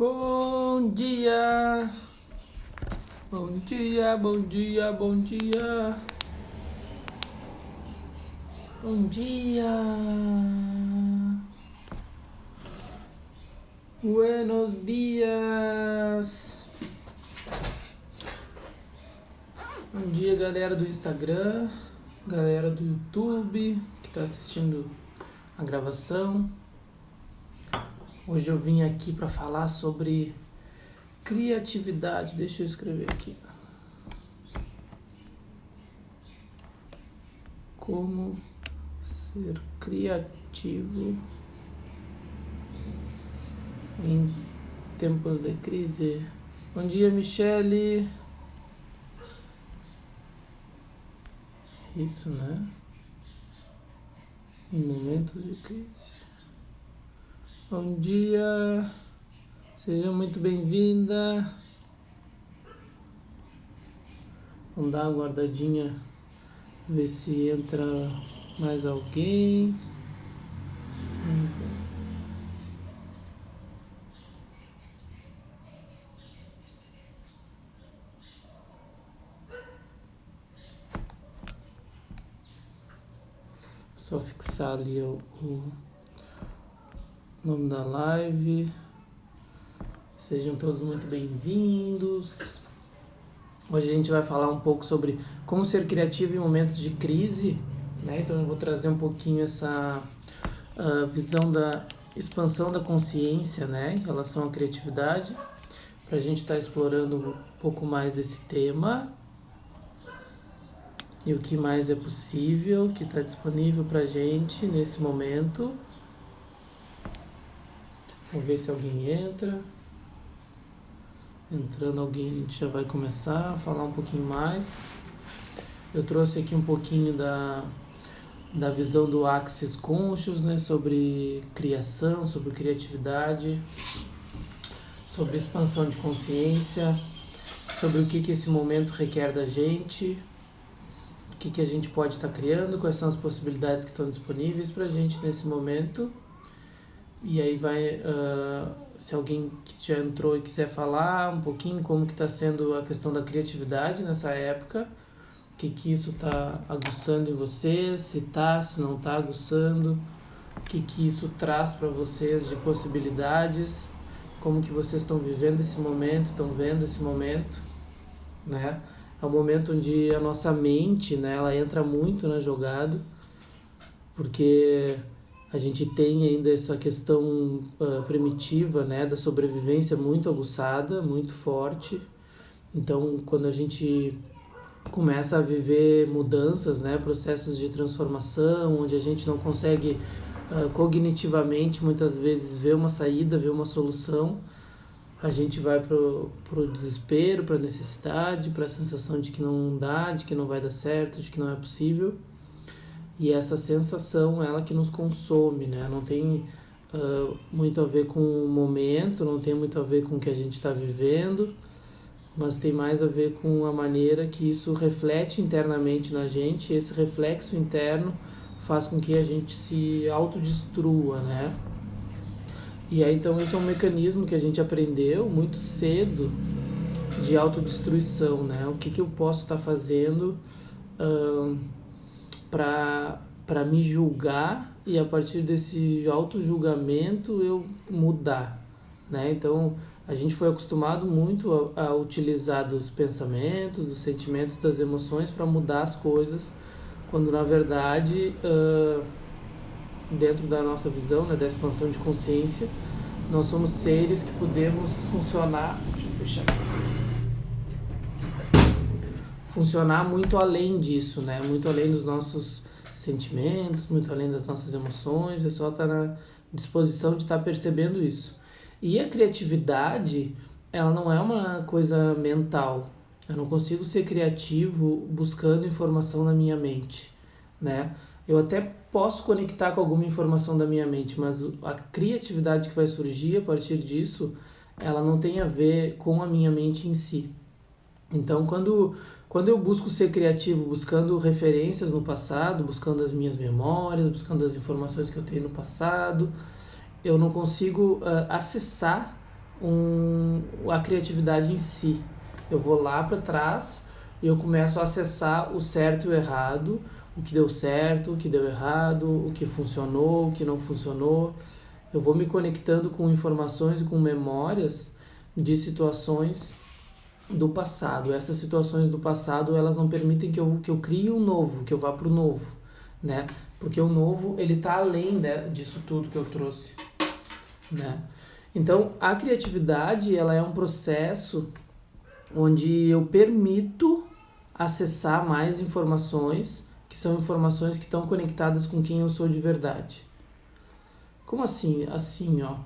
Bom dia, bom dia, bom dia, bom dia, bom dia, buenos dias, bom dia galera do Instagram, galera do YouTube que está assistindo a gravação. Hoje eu vim aqui para falar sobre criatividade. Deixa eu escrever aqui. Como ser criativo em tempos de crise. Bom dia, Michele. Isso, né? Em momentos de crise. Bom dia, seja muito bem-vinda. Vamos dar uma guardadinha, ver se entra mais alguém. Só fixar ali o nome da live. Sejam todos muito bem-vindos. Hoje a gente vai falar um pouco sobre como ser criativo em momentos de crise, né? Então eu vou trazer um pouquinho essa visão da expansão da consciência, né, em relação à criatividade, para a gente estar explorando um pouco mais desse tema e o que mais é possível, que está disponível para a gente nesse momento. Vamos ver se alguém entra. Entrando alguém, a gente já vai começar a falar um pouquinho mais. Eu trouxe aqui um pouquinho da visão do Access Conscious, né, sobre criação, sobre criatividade, sobre expansão de consciência, sobre o que esse momento requer da gente, o que a gente pode estar criando, quais são as possibilidades que estão disponíveis para a gente nesse momento. E aí vai, se alguém que já entrou e quiser falar um pouquinho como que está sendo a questão da criatividade nessa época, o que isso está aguçando em vocês, se não está aguçando, o que isso traz para vocês de possibilidades, como que vocês estão vivendo esse momento, estão vendo esse momento, né? É um momento onde a nossa mente, né, ela entra muito na jogada, porque a gente tem ainda essa questão primitiva, né, da sobrevivência muito aguçada, muito forte. Então, quando a gente começa a viver mudanças, né, processos de transformação, onde a gente não consegue cognitivamente, muitas vezes, ver uma saída, ver uma solução, a gente vai pro desespero, para a necessidade, para a sensação de que não dá, de que não vai dar certo, de que não é possível. E essa sensação, ela que nos consome, né? Não tem muito a ver com o momento, não tem muito a ver com o que a gente está vivendo, mas tem mais a ver com a maneira que isso reflete internamente na gente, e esse reflexo interno faz com que a gente se autodestrua, né? E aí, então, esse é um mecanismo que a gente aprendeu muito cedo de autodestruição, né? O que eu posso estar fazendo para me julgar e a partir desse auto-julgamento eu mudar, né? Então, a gente foi acostumado muito a utilizar dos pensamentos, dos sentimentos, das emoções para mudar as coisas, quando na verdade, dentro da nossa visão, né, da expansão de consciência, nós somos seres que podemos funcionar... Deixa eu fechar aqui. Funcionar muito além disso, né? Muito além dos nossos sentimentos, muito além das nossas emoções, é só estar na disposição de estar percebendo isso. E a criatividade, ela não é uma coisa mental. Eu não consigo ser criativo buscando informação na minha mente, né? Eu até posso conectar com alguma informação da minha mente, mas a criatividade que vai surgir a partir disso, ela não tem a ver com a minha mente em si. Então, quando eu busco ser criativo, buscando referências no passado, buscando as minhas memórias, buscando as informações que eu tenho no passado, eu não consigo acessar a criatividade em si. Eu vou lá para trás e eu começo a acessar o certo e o errado, o que deu certo, o que deu errado, o que funcionou, o que não funcionou. Eu vou me conectando com informações e com memórias de situações do passado. Essas situações do passado, elas não permitem que eu crie um novo, que eu vá para o novo, né? Porque o novo, ele tá além, né, disso tudo que eu trouxe, né? Então, a criatividade, ela é um processo onde eu permito acessar mais informações, que são informações que estão conectadas com quem eu sou de verdade. Como assim? Assim, ó.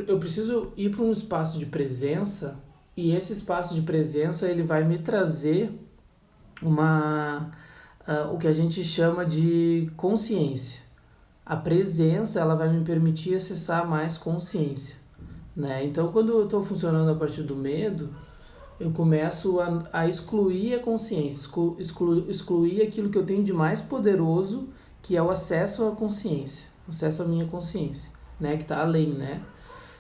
Eu preciso ir para um espaço de presença, e esse espaço de presença, ele vai me trazer o que a gente chama de consciência. A presença, ela vai me permitir acessar mais consciência, né? Então, quando eu estou funcionando a partir do medo, eu começo a excluir a consciência, excluir aquilo que eu tenho de mais poderoso, que é o acesso à consciência, o acesso à minha consciência, né? Que está além, né?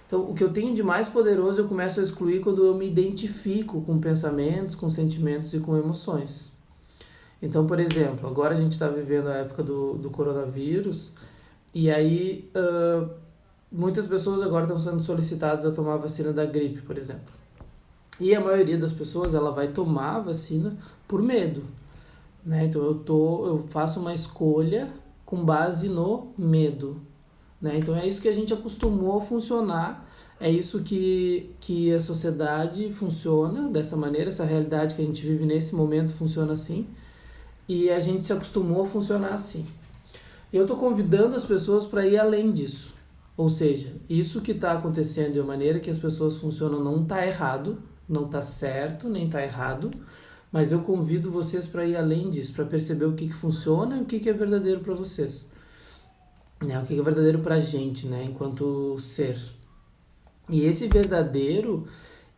Então, o que eu tenho de mais poderoso eu começo a excluir quando eu me identifico com pensamentos, com sentimentos e com emoções. Então, por exemplo, agora a gente está vivendo a época do coronavírus, e aí muitas pessoas agora estão sendo solicitadas a tomar a vacina da gripe, por exemplo. E a maioria das pessoas, ela vai tomar a vacina por medo, né? Então eu faço uma escolha com base no medo, né? Então é isso que a gente acostumou a funcionar, é isso que a sociedade funciona dessa maneira, essa realidade que a gente vive nesse momento funciona assim, e a gente se acostumou a funcionar assim. E eu estou convidando as pessoas para ir além disso. Ou seja, isso que está acontecendo e a maneira que as pessoas funcionam não está errado, não está certo, nem está errado, mas eu convido vocês para ir além disso, para perceber o que funciona e o que é verdadeiro para vocês. Né? O que é verdadeiro para a gente, né? Enquanto ser. E esse verdadeiro,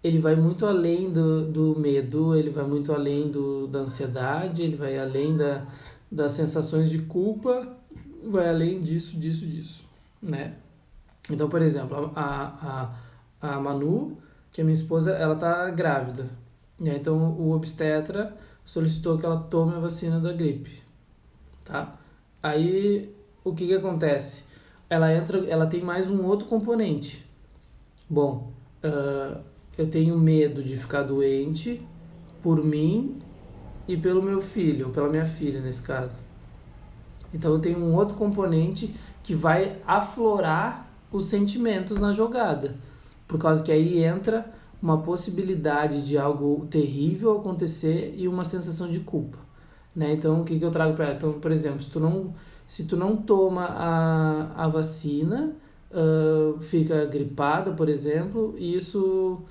ele vai muito além do medo, ele vai muito além da ansiedade, ele vai além das sensações de culpa, vai além disso, né? Então, por exemplo, a Manu, que é minha esposa, ela tá grávida, né? Então o obstetra solicitou que ela tome a vacina da gripe, tá? Aí o que acontece? Ela tem mais um outro componente. Bom, eu tenho medo de ficar doente por mim e pelo meu filho, ou pela minha filha nesse caso. Então eu tenho um outro componente que vai aflorar os sentimentos na jogada, por causa que aí entra uma possibilidade de algo terrível acontecer e uma sensação de culpa, né? Então o que eu trago para ela? Então, por exemplo, se tu não toma a vacina, fica gripada, por exemplo, e isso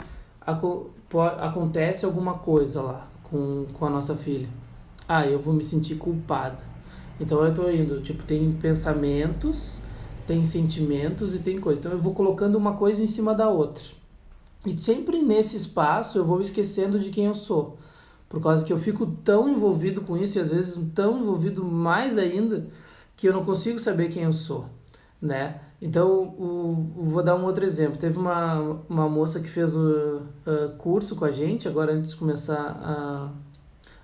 acontece alguma coisa lá com a nossa filha. Eu vou me sentir culpada. Então eu tô indo, tem pensamentos, tem sentimentos e tem coisa. Então eu vou colocando uma coisa em cima da outra. E sempre nesse espaço eu vou esquecendo de quem eu sou. Por causa que eu fico tão envolvido com isso, e às vezes tão envolvido mais ainda, que eu não consigo saber quem eu sou, né? Então, vou dar um outro exemplo. Teve uma moça que fez o curso com a gente, agora antes de começar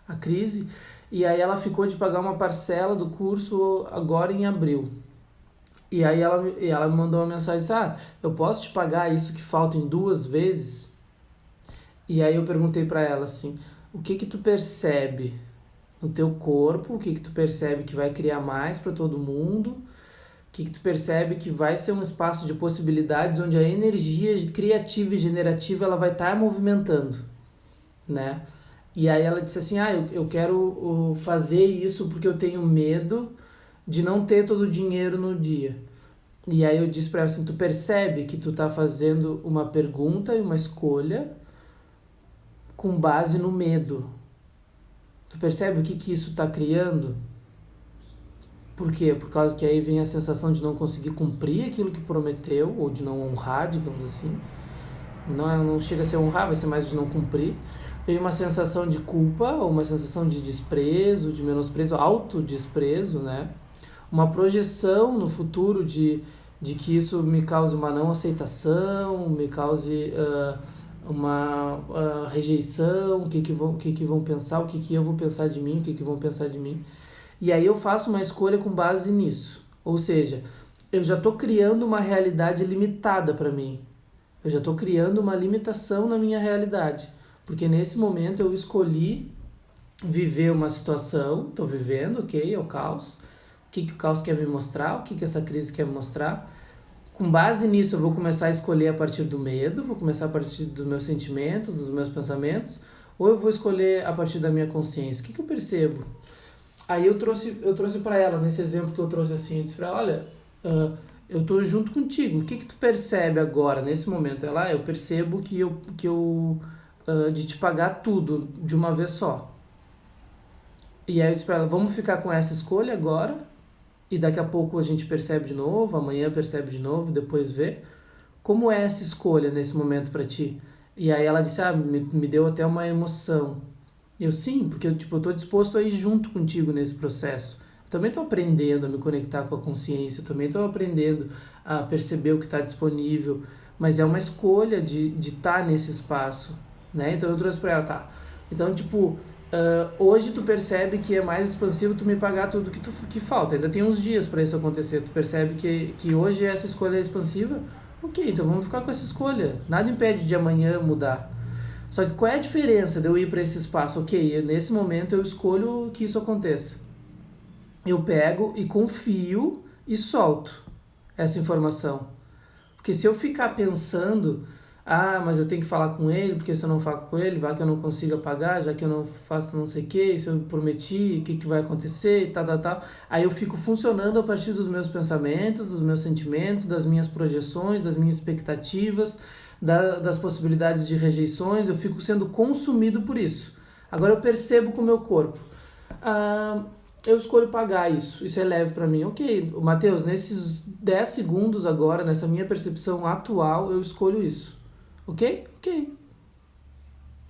a crise, e aí ela ficou de pagar uma parcela do curso agora em abril. E aí ela me mandou uma mensagem assim, eu posso te pagar isso que falta em 2 vezes? E aí eu perguntei pra ela assim, o que tu percebe no teu corpo, o que tu percebe que vai criar mais para todo mundo, o que tu percebe que vai ser um espaço de possibilidades onde a energia criativa e generativa ela vai estar movimentando, né? E aí ela disse assim, eu quero fazer isso porque eu tenho medo de não ter todo o dinheiro no dia. E aí eu disse pra ela assim, tu percebe que tu tá fazendo uma pergunta e uma escolha com base no medo. Tu percebe o que isso tá criando? Por quê? Por causa que aí vem a sensação de não conseguir cumprir aquilo que prometeu, ou de não honrar, digamos assim. Não chega a ser honrar, vai ser mais de não cumprir. Vem uma sensação de culpa, ou uma sensação de desprezo, de menosprezo, autodesprezo, né? Uma projeção no futuro de de que isso me cause uma não aceitação, me cause uma rejeição, o que vão pensar, o que eu vou pensar de mim, o que vão pensar de mim. E aí eu faço uma escolha com base nisso. Ou seja, eu já estou criando uma realidade limitada para mim. Eu já estou criando uma limitação na minha realidade. Porque nesse momento eu escolhi viver uma situação, estou vivendo, ok, é o caos. O que o caos quer me mostrar, o que essa crise quer me mostrar. Com base nisso eu vou começar a escolher a partir do medo, vou começar a partir dos meus sentimentos, dos meus pensamentos, ou eu vou escolher a partir da minha consciência. O que eu percebo? Aí eu trouxe para ela, nesse exemplo que eu trouxe assim, eu disse para ela, olha, eu tô junto contigo, o que tu percebe agora, nesse momento? Ela, eu percebo que eu de te pagar tudo de uma vez só. E aí eu disse pra ela, vamos ficar com essa escolha agora, e daqui a pouco a gente percebe de novo, amanhã percebe de novo, depois vê. Como é essa escolha nesse momento pra ti? E aí ela disse, me deu até uma emoção. Eu sim, porque eu tô disposto a ir junto contigo nesse processo. Eu também estou aprendendo a me conectar com a consciência, eu também estou aprendendo a perceber o que está disponível, mas é uma escolha de estar nesse espaço, né? Então eu trouxe para ela, tá? Então, hoje tu percebe que é mais expansivo tu me pagar tudo que falta. Ainda tem uns dias para isso acontecer. Tu percebe que hoje essa escolha é expansiva? Ok, então vamos ficar com essa escolha. Nada impede de amanhã mudar. Só que qual é a diferença de eu ir para esse espaço? Ok, nesse momento eu escolho que isso aconteça. Eu pego e confio e solto essa informação. Porque se eu ficar pensando, mas eu tenho que falar com ele, porque se eu não falo com ele, vai que eu não consiga pagar, já que eu não faço não sei o que, se eu prometi, o que vai acontecer e tal. Aí eu fico funcionando a partir dos meus pensamentos, dos meus sentimentos, das minhas projeções, das minhas expectativas, das possibilidades de rejeições, eu fico sendo consumido por isso. Agora eu percebo com o meu corpo. Eu escolho pagar isso é leve para mim. Ok, Matheus, nesses 10 segundos agora, nessa minha percepção atual, eu escolho isso. Ok? Ok.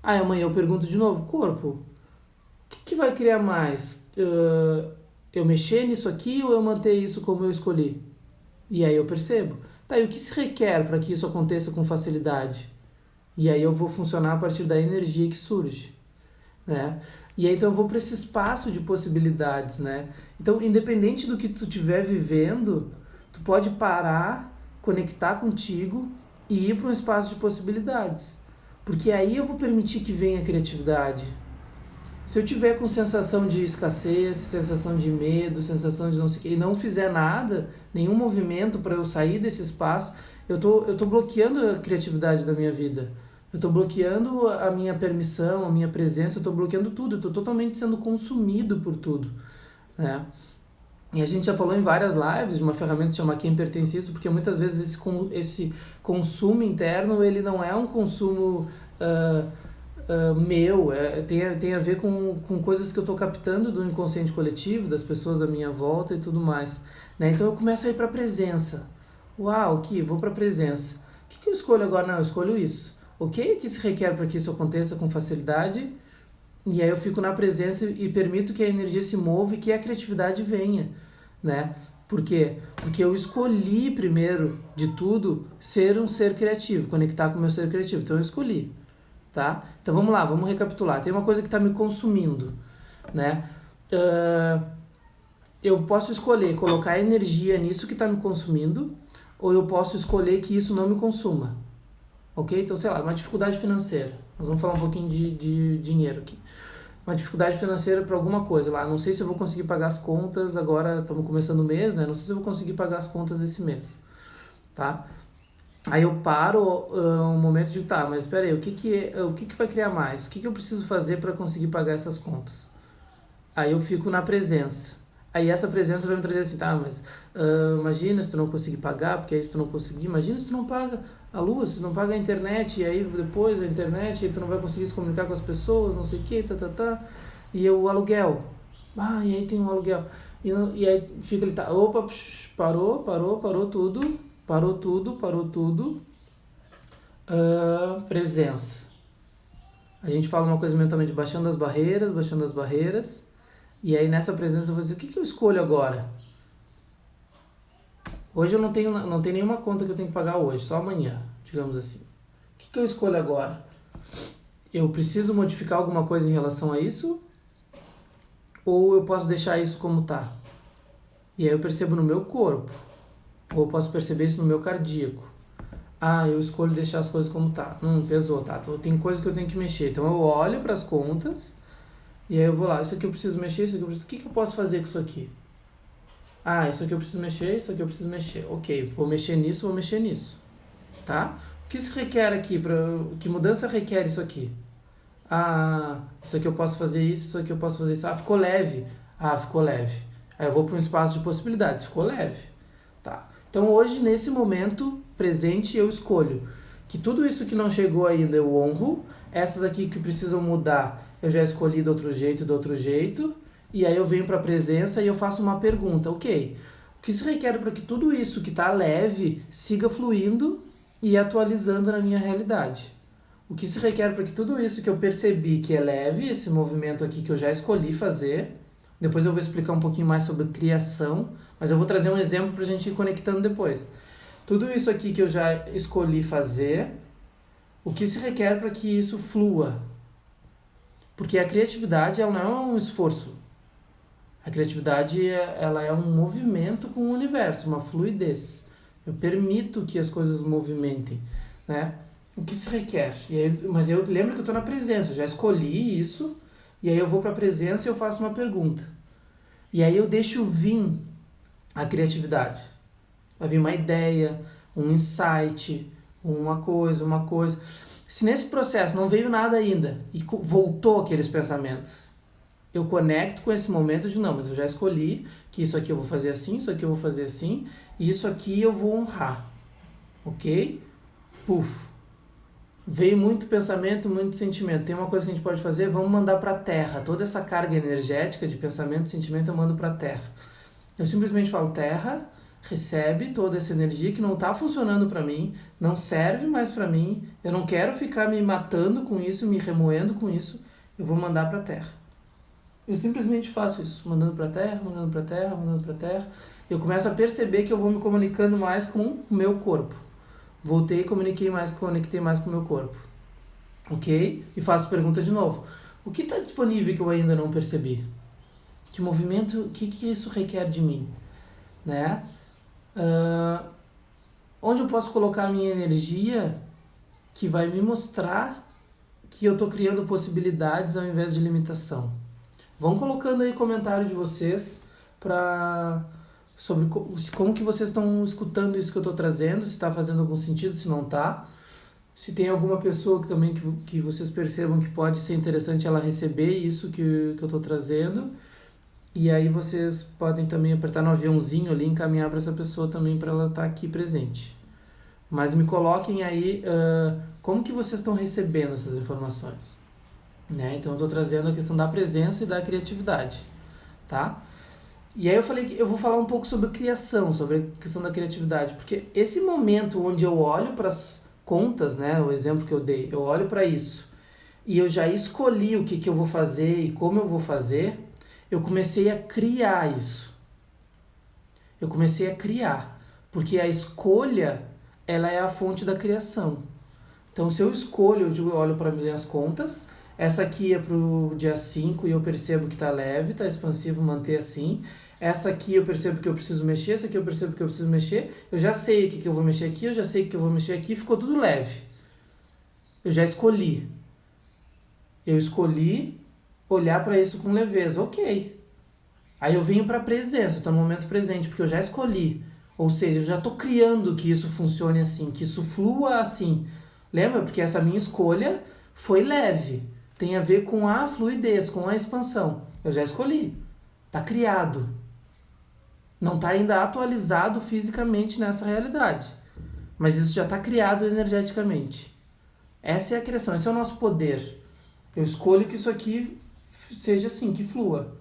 Aí amanhã eu pergunto de novo, corpo, o que vai criar mais? Eu mexer nisso aqui ou eu manter isso como eu escolhi? E aí eu percebo. Tá, e o que se requer para que isso aconteça com facilidade? E aí eu vou funcionar a partir da energia que surge, né? E aí então eu vou para esse espaço de possibilidades, né? Então, independente do que tu estiver vivendo, tu pode parar, conectar contigo e ir para um espaço de possibilidades. Porque aí eu vou permitir que venha a criatividade. Se eu tiver com sensação de escassez, sensação de medo, sensação de não sei o que, e não fizer nada, nenhum movimento para eu sair desse espaço, eu tô bloqueando a criatividade da minha vida. Eu tô bloqueando a minha permissão, a minha presença, eu tô bloqueando tudo, eu tô totalmente sendo consumido por tudo, né? E a gente já falou em várias lives de uma ferramenta que se chama Quem Pertence Isso, porque muitas vezes esse consumo interno, ele não é um consumo meu, tem a ver com coisas que eu estou captando do inconsciente coletivo, das pessoas à minha volta e tudo mais, né? Então eu começo a ir para a presença. Uau, vou para a presença. O que eu escolho agora? Não, eu escolho isso. Ok? O que se requer para que isso aconteça com facilidade? E aí eu fico na presença e permito que a energia se mova e que a criatividade venha, né? Por quê? Porque eu escolhi, primeiro de tudo, ser um ser criativo, conectar com o meu ser criativo. Então eu escolhi, tá? Então vamos lá, vamos recapitular. Tem uma coisa que está me consumindo, né? Eu posso escolher colocar energia nisso que está me consumindo, ou eu posso escolher que isso não me consuma. Ok? Então, sei lá, uma dificuldade financeira. Nós vamos falar um pouquinho de dinheiro aqui. Uma dificuldade financeira para alguma coisa lá. Não sei se eu vou conseguir pagar as contas, agora estamos começando o mês, né? Não sei se eu vou conseguir pagar as contas desse mês, tá? Aí eu paro um momento de, tá, mas espera aí, o que vai criar mais? O que eu preciso fazer para conseguir pagar essas contas? Aí eu fico na presença. Aí essa presença vai me trazer assim, tá, mas imagina se tu não conseguir pagar, porque aí se tu não conseguir, imagina se tu não paga a luz, se tu não paga a internet, e aí depois a internet, aí tu não vai conseguir se comunicar com as pessoas, não sei o que, e o aluguel. E aí tem um aluguel. E aí fica ele, tá, opa, parou tudo. Presença. A gente fala uma coisa mentalmente, baixando as barreiras, e aí nessa presença eu vou dizer, o que eu escolho agora? Hoje eu não tenho nenhuma conta que eu tenho que pagar hoje, só amanhã, digamos assim. O que eu escolho agora? Eu preciso modificar alguma coisa em relação a isso? Ou eu posso deixar isso como tá? E aí eu percebo no meu corpo. Ou eu posso perceber isso no meu cardíaco. Eu escolho deixar as coisas como tá. Pesou, tá? Então, tem coisa que eu tenho que mexer. Então eu olho para as contas e aí eu vou lá. Isso aqui eu preciso mexer, isso aqui eu preciso... O que eu posso fazer com isso aqui? Isso aqui eu preciso mexer, isso aqui eu preciso mexer. Ok, vou mexer nisso. Tá? O que se requer aqui? Que mudança requer isso aqui? Isso aqui eu posso fazer isso aqui eu posso fazer isso. Ficou leve. Ficou leve. Aí eu vou para um espaço de possibilidades. Ficou leve. Tá. Então hoje, nesse momento presente, eu escolho que tudo isso que não chegou ainda eu honro. Essas aqui que precisam mudar, eu já escolhi do outro jeito. E aí eu venho para a presença e eu faço uma pergunta. Ok, o que se requer para que tudo isso que está leve siga fluindo e atualizando na minha realidade? O que se requer para que tudo isso que eu percebi que é leve, esse movimento aqui que eu já escolhi fazer, depois eu vou explicar um pouquinho mais sobre criação, mas eu vou trazer um exemplo para a gente ir conectando depois. Tudo isso aqui que eu já escolhi fazer, o que se requer para que isso flua? Porque a criatividade ela não é um esforço. A criatividade ela é um movimento com o universo, uma fluidez. Eu permito que as coisas movimentem, né? O que se requer? Mas eu lembro que eu estou na presença, eu já escolhi isso, e aí eu vou para a presença e eu faço uma pergunta. E aí eu deixo vir a criatividade. Vai vir uma ideia, um insight, uma coisa. Se nesse processo não veio nada ainda e voltou aqueles pensamentos, eu conecto com esse momento de não, mas eu já escolhi que isso aqui eu vou fazer assim, isso aqui eu vou fazer assim, e isso aqui eu vou honrar. Ok? Puf. Veio muito pensamento, muito sentimento. Tem uma coisa que a gente pode fazer, vamos mandar para a Terra. Toda essa carga energética de pensamento e sentimento eu mando para a Terra. Eu simplesmente falo, Terra, recebe toda essa energia que não está funcionando para mim, não serve mais para mim, eu não quero ficar me matando com isso, me remoendo com isso, eu vou mandar para a Terra. Eu simplesmente faço isso, mandando para a Terra. Eu começo a perceber que eu vou me comunicando mais com o meu corpo. Voltei e conectei mais com o meu corpo. Ok? E faço pergunta de novo. O que está disponível que eu ainda não percebi? Que movimento, o que isso requer de mim? Né? Onde eu posso colocar a minha energia que vai me mostrar que eu estou criando possibilidades ao invés de limitação? Vão colocando aí comentário de vocês sobre como que vocês estão escutando isso que eu estou trazendo, se está fazendo algum sentido, se não está. Se tem alguma pessoa que vocês percebam que pode ser interessante ela receber isso que eu estou trazendo. E aí vocês podem também apertar no aviãozinho ali e encaminhar para essa pessoa também para ela estar aqui presente. Mas me coloquem aí como que vocês estão recebendo essas informações. Né? Então eu estou trazendo a questão da presença e da criatividade. Tá? E aí eu falei que eu vou falar um pouco sobre criação, sobre a questão da criatividade. Porque esse momento onde eu olho para as contas, né, o exemplo que eu dei, eu olho para isso e eu já escolhi o que eu vou fazer e como eu vou fazer, eu comecei a criar isso. Eu comecei a criar, porque a escolha, ela é a fonte da criação. Então, se eu escolho, eu olho para minhas contas, essa aqui é para o dia 5 e eu percebo que está leve, está expansivo, manter assim. Essa aqui eu percebo que eu preciso mexer, essa aqui eu percebo que eu preciso mexer. Eu já sei o que eu vou mexer aqui, eu já sei o que eu vou mexer aqui, ficou tudo leve. Eu já escolhi. Eu escolhi olhar para isso com leveza, ok. Aí eu venho para a presença, eu estou no momento presente, porque eu já escolhi. Ou seja, eu já estou criando que isso funcione assim, que isso flua assim. Lembra? Porque essa minha escolha foi leve. Tem a ver com a fluidez, com a expansão. Eu já escolhi. Está criado. Não está ainda atualizado fisicamente nessa realidade. Mas isso já está criado energeticamente. Essa é a criação, esse é o nosso poder. Eu escolho que isso aqui seja assim, que flua.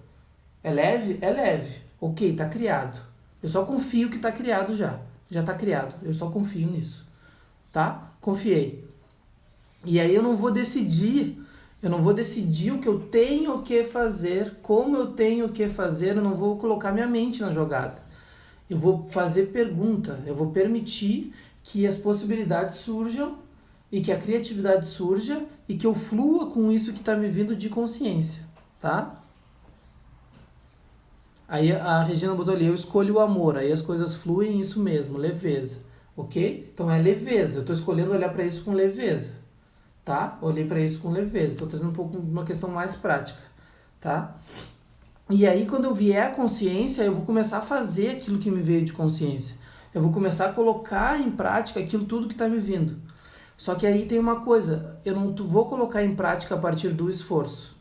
É leve? É leve. Ok, está criado. Eu só confio que está criado já. Já está criado. Eu só confio nisso. Tá? Confiei. E aí eu não vou decidir o que eu tenho que fazer, como eu tenho que fazer, eu não vou colocar minha mente na jogada. Eu vou fazer pergunta, eu vou permitir que as possibilidades surjam e que a criatividade surja e que eu flua com isso que está me vindo de consciência, tá? Aí a Regina botou ali, eu escolho o amor, aí as coisas fluem, isso mesmo, leveza, ok? Então é leveza, eu estou escolhendo olhar para isso com leveza, tá? Olhei para isso com leveza, estou trazendo um pouco uma questão mais prática, tá? E aí quando eu vier a consciência, eu vou começar a fazer aquilo que me veio de consciência. Eu vou começar a colocar em prática aquilo tudo que está me vindo. Só que aí tem uma coisa, eu não vou colocar em prática a partir do esforço.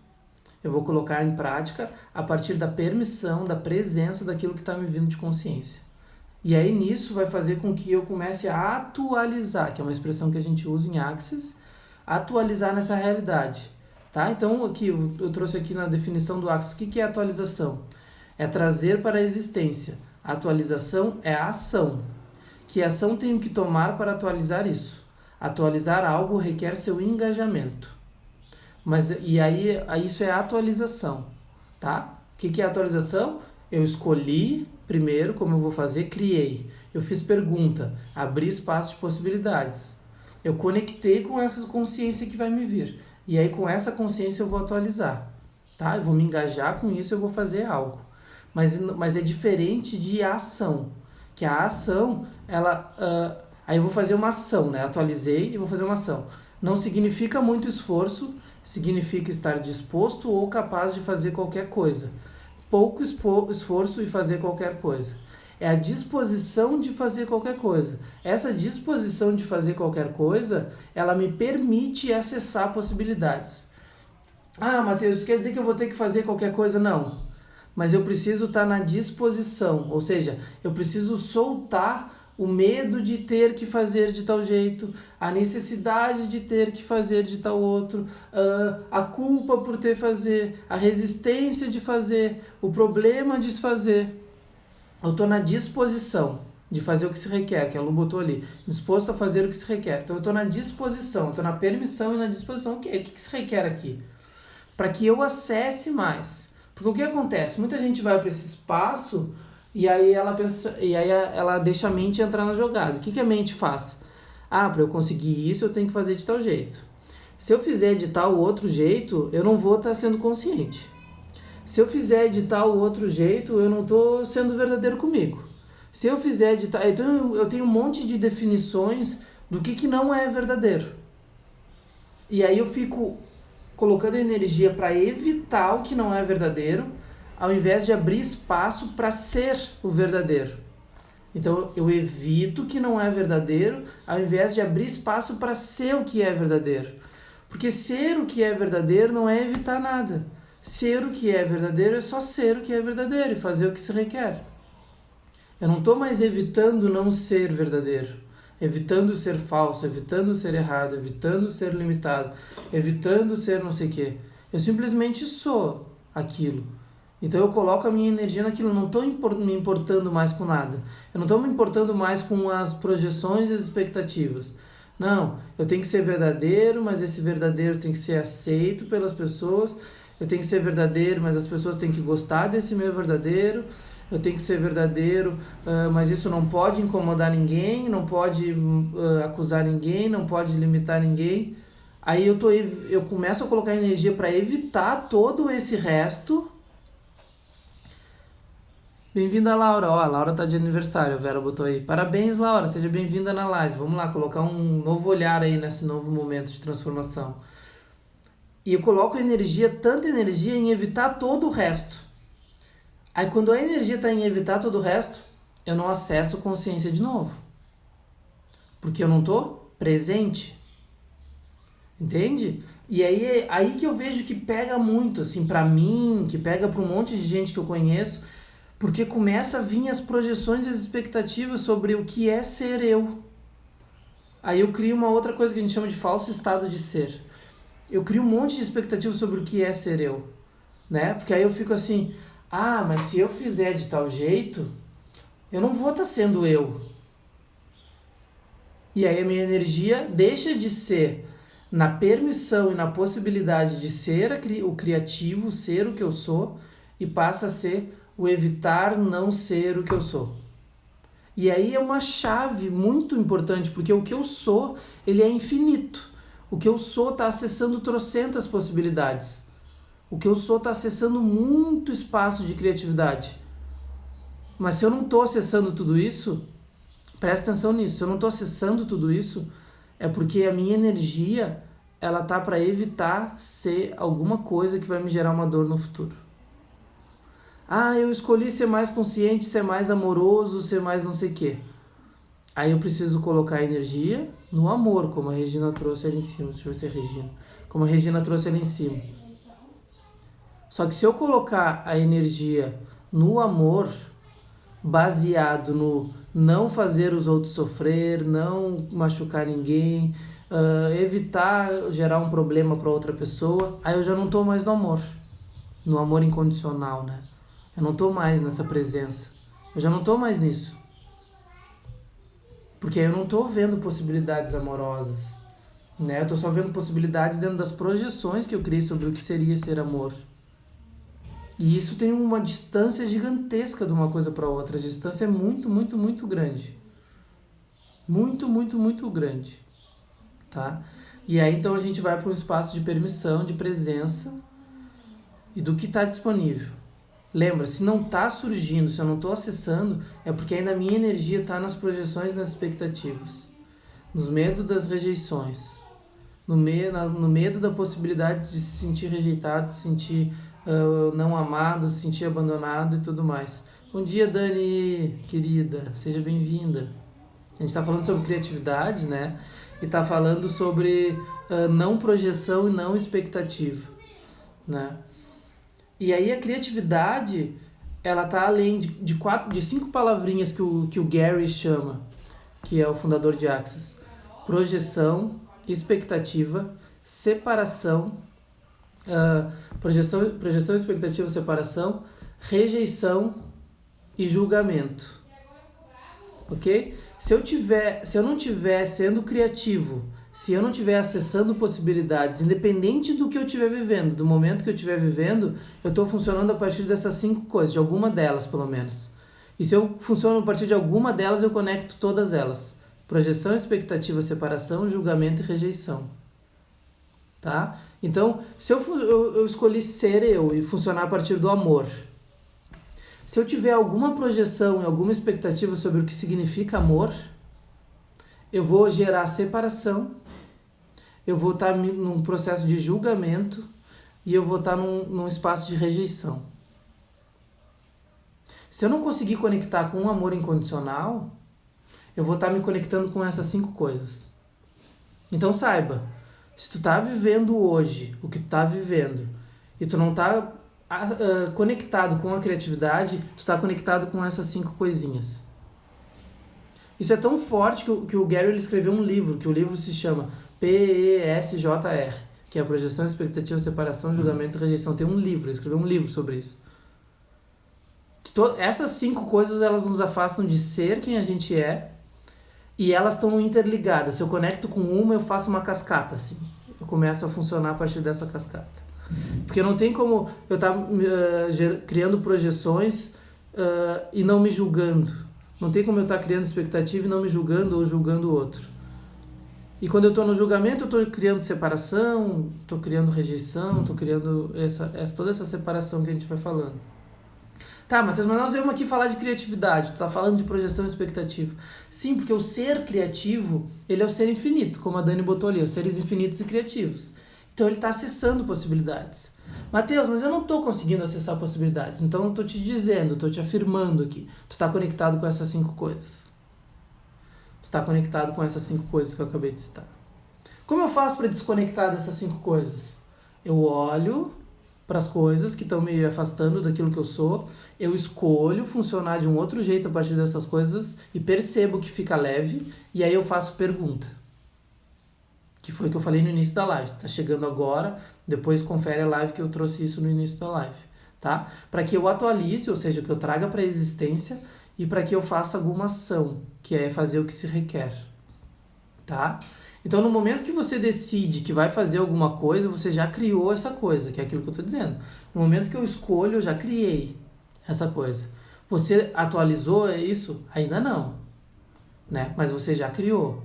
Eu vou colocar em prática a partir da permissão, da presença daquilo que está me vindo de consciência. E aí nisso vai fazer com que eu comece a atualizar, que é uma expressão que a gente usa em Axis, atualizar nessa realidade. Tá? Então aqui eu trouxe aqui na definição do Axis, o que é atualização? É trazer para a existência. A atualização é a ação. Que ação tenho que tomar para atualizar isso? Atualizar algo requer seu engajamento. E aí isso é atualização, tá? O que é atualização? Eu escolhi primeiro como eu vou fazer, criei. Eu fiz pergunta, abri espaço de possibilidades. Eu conectei com essa consciência que vai me vir. E aí com essa consciência eu vou atualizar, tá? Eu vou me engajar com isso, eu vou fazer algo. Mas é diferente de ação, que a ação, aí eu vou fazer uma ação, né? Atualizei e vou fazer uma ação. Não significa muito esforço, significa estar disposto ou capaz de fazer qualquer coisa. Pouco esforço e fazer qualquer coisa. É a disposição de fazer qualquer coisa. Essa disposição de fazer qualquer coisa, ela me permite acessar possibilidades. Ah, Matheus, isso quer dizer que eu vou ter que fazer qualquer coisa? Não. Mas eu preciso estar na disposição, ou seja, eu preciso soltar o medo de ter que fazer de tal jeito, a necessidade de ter que fazer de tal outro, a culpa por ter que fazer, a resistência de fazer, o problema de se fazer. Eu estou na disposição de fazer o que se requer, que a Lu botou ali, disposto a fazer o que se requer. Então eu estou na disposição, estou na permissão e na disposição. O que se requer aqui? Para que eu acesse mais. Porque o que acontece? Muita gente vai para esse espaço e aí ela deixa a mente entrar na jogada. O que a mente faz? Ah, para eu conseguir isso eu tenho que fazer de tal jeito. Se eu fizer de tal outro jeito, eu não vou estar sendo consciente. Se eu fizer de tal outro jeito, eu não estou sendo verdadeiro comigo. Se eu fizer de tal... Então eu tenho um monte de definições do que não é verdadeiro. E aí eu fico colocando energia para evitar o que não é verdadeiro, ao invés de abrir espaço para ser o verdadeiro. Então eu evito o que não é verdadeiro, ao invés de abrir espaço para ser o que é verdadeiro. Porque ser o que é verdadeiro não é evitar nada. Ser o que é verdadeiro é só ser o que é verdadeiro e fazer o que se requer. Eu não estou mais evitando não ser verdadeiro, evitando ser falso, evitando ser errado, evitando ser limitado, evitando ser não sei o quê. Eu simplesmente sou aquilo. Então eu coloco a minha energia naquilo, eu não estou me importando mais com nada. Eu não estou me importando mais com as projeções e as expectativas. Não, eu tenho que ser verdadeiro, mas esse verdadeiro tem que ser aceito pelas pessoas. Eu tenho que ser verdadeiro, mas as pessoas têm que gostar desse meu verdadeiro. Eu tenho que ser verdadeiro, mas isso não pode incomodar ninguém, não pode acusar ninguém, não pode limitar ninguém. Aí eu começo a colocar energia para evitar todo esse resto. Bem-vinda, Laura. Ó, a Laura tá de aniversário, a Vera botou aí. Parabéns, Laura, seja bem-vinda na live. Vamos lá, colocar um novo olhar aí nesse novo momento de transformação. E eu coloco tanta energia em evitar todo o resto. Aí quando a energia está em evitar todo o resto, eu não acesso consciência de novo. Porque eu não estou presente. Entende? E aí que eu vejo que pega muito, assim, pra mim, que pega pra um monte de gente que eu conheço, porque começa a vir as projeções e as expectativas sobre o que é ser eu. Aí eu crio uma outra coisa que a gente chama de falso estado de ser. Eu crio um monte de expectativas sobre o que é ser eu, né? Porque aí eu fico assim, mas se eu fizer de tal jeito, eu não vou estar sendo eu. E aí a minha energia deixa de ser na permissão e na possibilidade de ser o criativo, ser o que eu sou, e passa a ser o evitar não ser o que eu sou. E aí é uma chave muito importante, porque o que eu sou, ele é infinito. O que eu sou está acessando trocentas possibilidades. O que eu sou está acessando muito espaço de criatividade. Mas se eu não estou acessando tudo isso, presta atenção nisso, se eu não estou acessando tudo isso, é porque a minha energia, ela tá para evitar ser alguma coisa que vai me gerar uma dor no futuro. Ah, eu escolhi ser mais consciente, ser mais amoroso, ser mais não sei o quê. Aí eu preciso colocar a energia no amor, como a Regina trouxe ali em cima. Deixa eu ver se é Regina. Como a Regina trouxe ali em cima. Só que se eu colocar a energia no amor, baseado no não fazer os outros sofrer, não machucar ninguém, evitar gerar um problema para outra pessoa, aí eu já não estou mais no amor incondicional, né? Eu não estou mais nessa presença, eu já não estou mais nisso. Porque eu não estou vendo possibilidades amorosas, né? Eu estou só vendo possibilidades dentro das projeções que eu criei sobre o que seria ser amor. E isso tem uma distância gigantesca de uma coisa para outra. A distância é muito, muito, muito grande. Muito, muito, muito grande. Tá? E aí então a gente vai para um espaço de permissão, de presença e do que está disponível. Lembra, se não está surgindo, se eu não estou acessando, é porque ainda a minha energia está nas projeções, nas expectativas, nos medos das rejeições, no medo da possibilidade de se sentir rejeitado, se sentir não amado, se sentir abandonado e tudo mais. Bom dia, Dani, querida, seja bem-vinda. A gente está falando sobre criatividade, né? E está falando sobre não projeção e não expectativa, né? E aí a criatividade, ela tá além de 5 palavrinhas que o Gary chama, que é o fundador de Access: projeção, expectativa, separação, projeção, expectativa, separação, rejeição e julgamento. Ok? Se eu não estiver sendo criativo, se eu não estiver acessando possibilidades, independente do que eu estiver vivendo, do momento que eu estiver vivendo, eu estou funcionando a partir dessas 5 coisas, de alguma delas pelo menos. E se eu funciono a partir de alguma delas, eu conecto todas elas. Projeção, expectativa, separação, julgamento e rejeição. Tá? Então, se eu escolhi ser eu e funcionar a partir do amor, se eu tiver alguma projeção e alguma expectativa sobre o que significa amor, eu vou gerar separação, eu vou estar num processo de julgamento e eu vou estar num espaço de rejeição. Se eu não conseguir conectar com um amor incondicional, eu vou estar me conectando com essas 5 coisas. Então saiba, se tu tá vivendo hoje o que tu tá vivendo e tu não tá conectado com a criatividade, tu tá conectado com essas 5 coisinhas. Isso é tão forte que o Gary ele escreveu um livro, que o livro se chama PESJR, que é a projeção, expectativa, separação, julgamento e rejeição. Tem um livro, ele escreveu um livro sobre isso. Essas 5 coisas, elas nos afastam de ser quem a gente é e elas estão interligadas. Se eu conecto com uma, eu faço uma cascata, assim. Eu começo a funcionar a partir dessa cascata. Porque não tem como eu estar criando projeções e não me julgando. Não tem como eu estar criando expectativa e não me julgando ou julgando o outro. E quando eu estou no julgamento, eu estou criando separação, estou criando rejeição, estou criando toda essa separação que a gente vai falando. Tá, Matheus, mas nós viemos aqui falar de criatividade, tu tá falando de projeção e expectativa. Sim, porque o ser criativo, ele é o ser infinito, como a Dani botou ali, os seres infinitos e criativos. Então ele está acessando possibilidades. Matheus, mas eu não estou conseguindo acessar possibilidades, então eu estou te dizendo, estou te afirmando aqui, tu está conectado com essas 5 coisas. Tu está conectado com essas 5 coisas que eu acabei de citar. Como eu faço para desconectar dessas 5 coisas? Eu olho para as coisas que estão me afastando daquilo que eu sou, eu escolho funcionar de um outro jeito a partir dessas coisas e percebo que fica leve, e aí eu faço pergunta. Que foi o que eu falei no início da live. Tá chegando agora, depois confere a live que eu trouxe isso no início da live, tá? Para que eu atualize, ou seja, que eu traga para a existência e para que eu faça alguma ação, que é fazer o que se requer, tá? Então, no momento que você decide que vai fazer alguma coisa, você já criou essa coisa, que é aquilo que eu estou dizendo. No momento que eu escolho, eu já criei essa coisa. Você atualizou isso? Ainda não. né? Mas você já criou.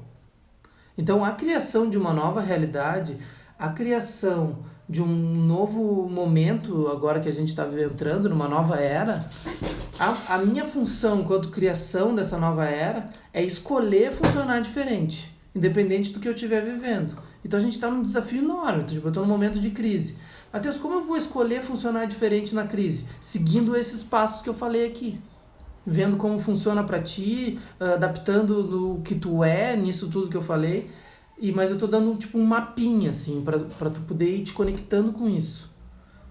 Então, a criação de uma nova realidade, a criação de um novo momento, agora que a gente está entrando numa nova era, a minha função enquanto criação dessa nova era é escolher funcionar diferente, independente do que eu estiver vivendo. Então, a gente está num desafio enorme. Então, eu estou num momento de crise. Matheus, como eu vou escolher funcionar diferente na crise? Seguindo esses passos que eu falei aqui. Vendo como funciona para ti, adaptando no que tu é, nisso tudo que eu falei. Mas eu tô dando tipo um mapinha, assim, para tu poder ir te conectando com isso.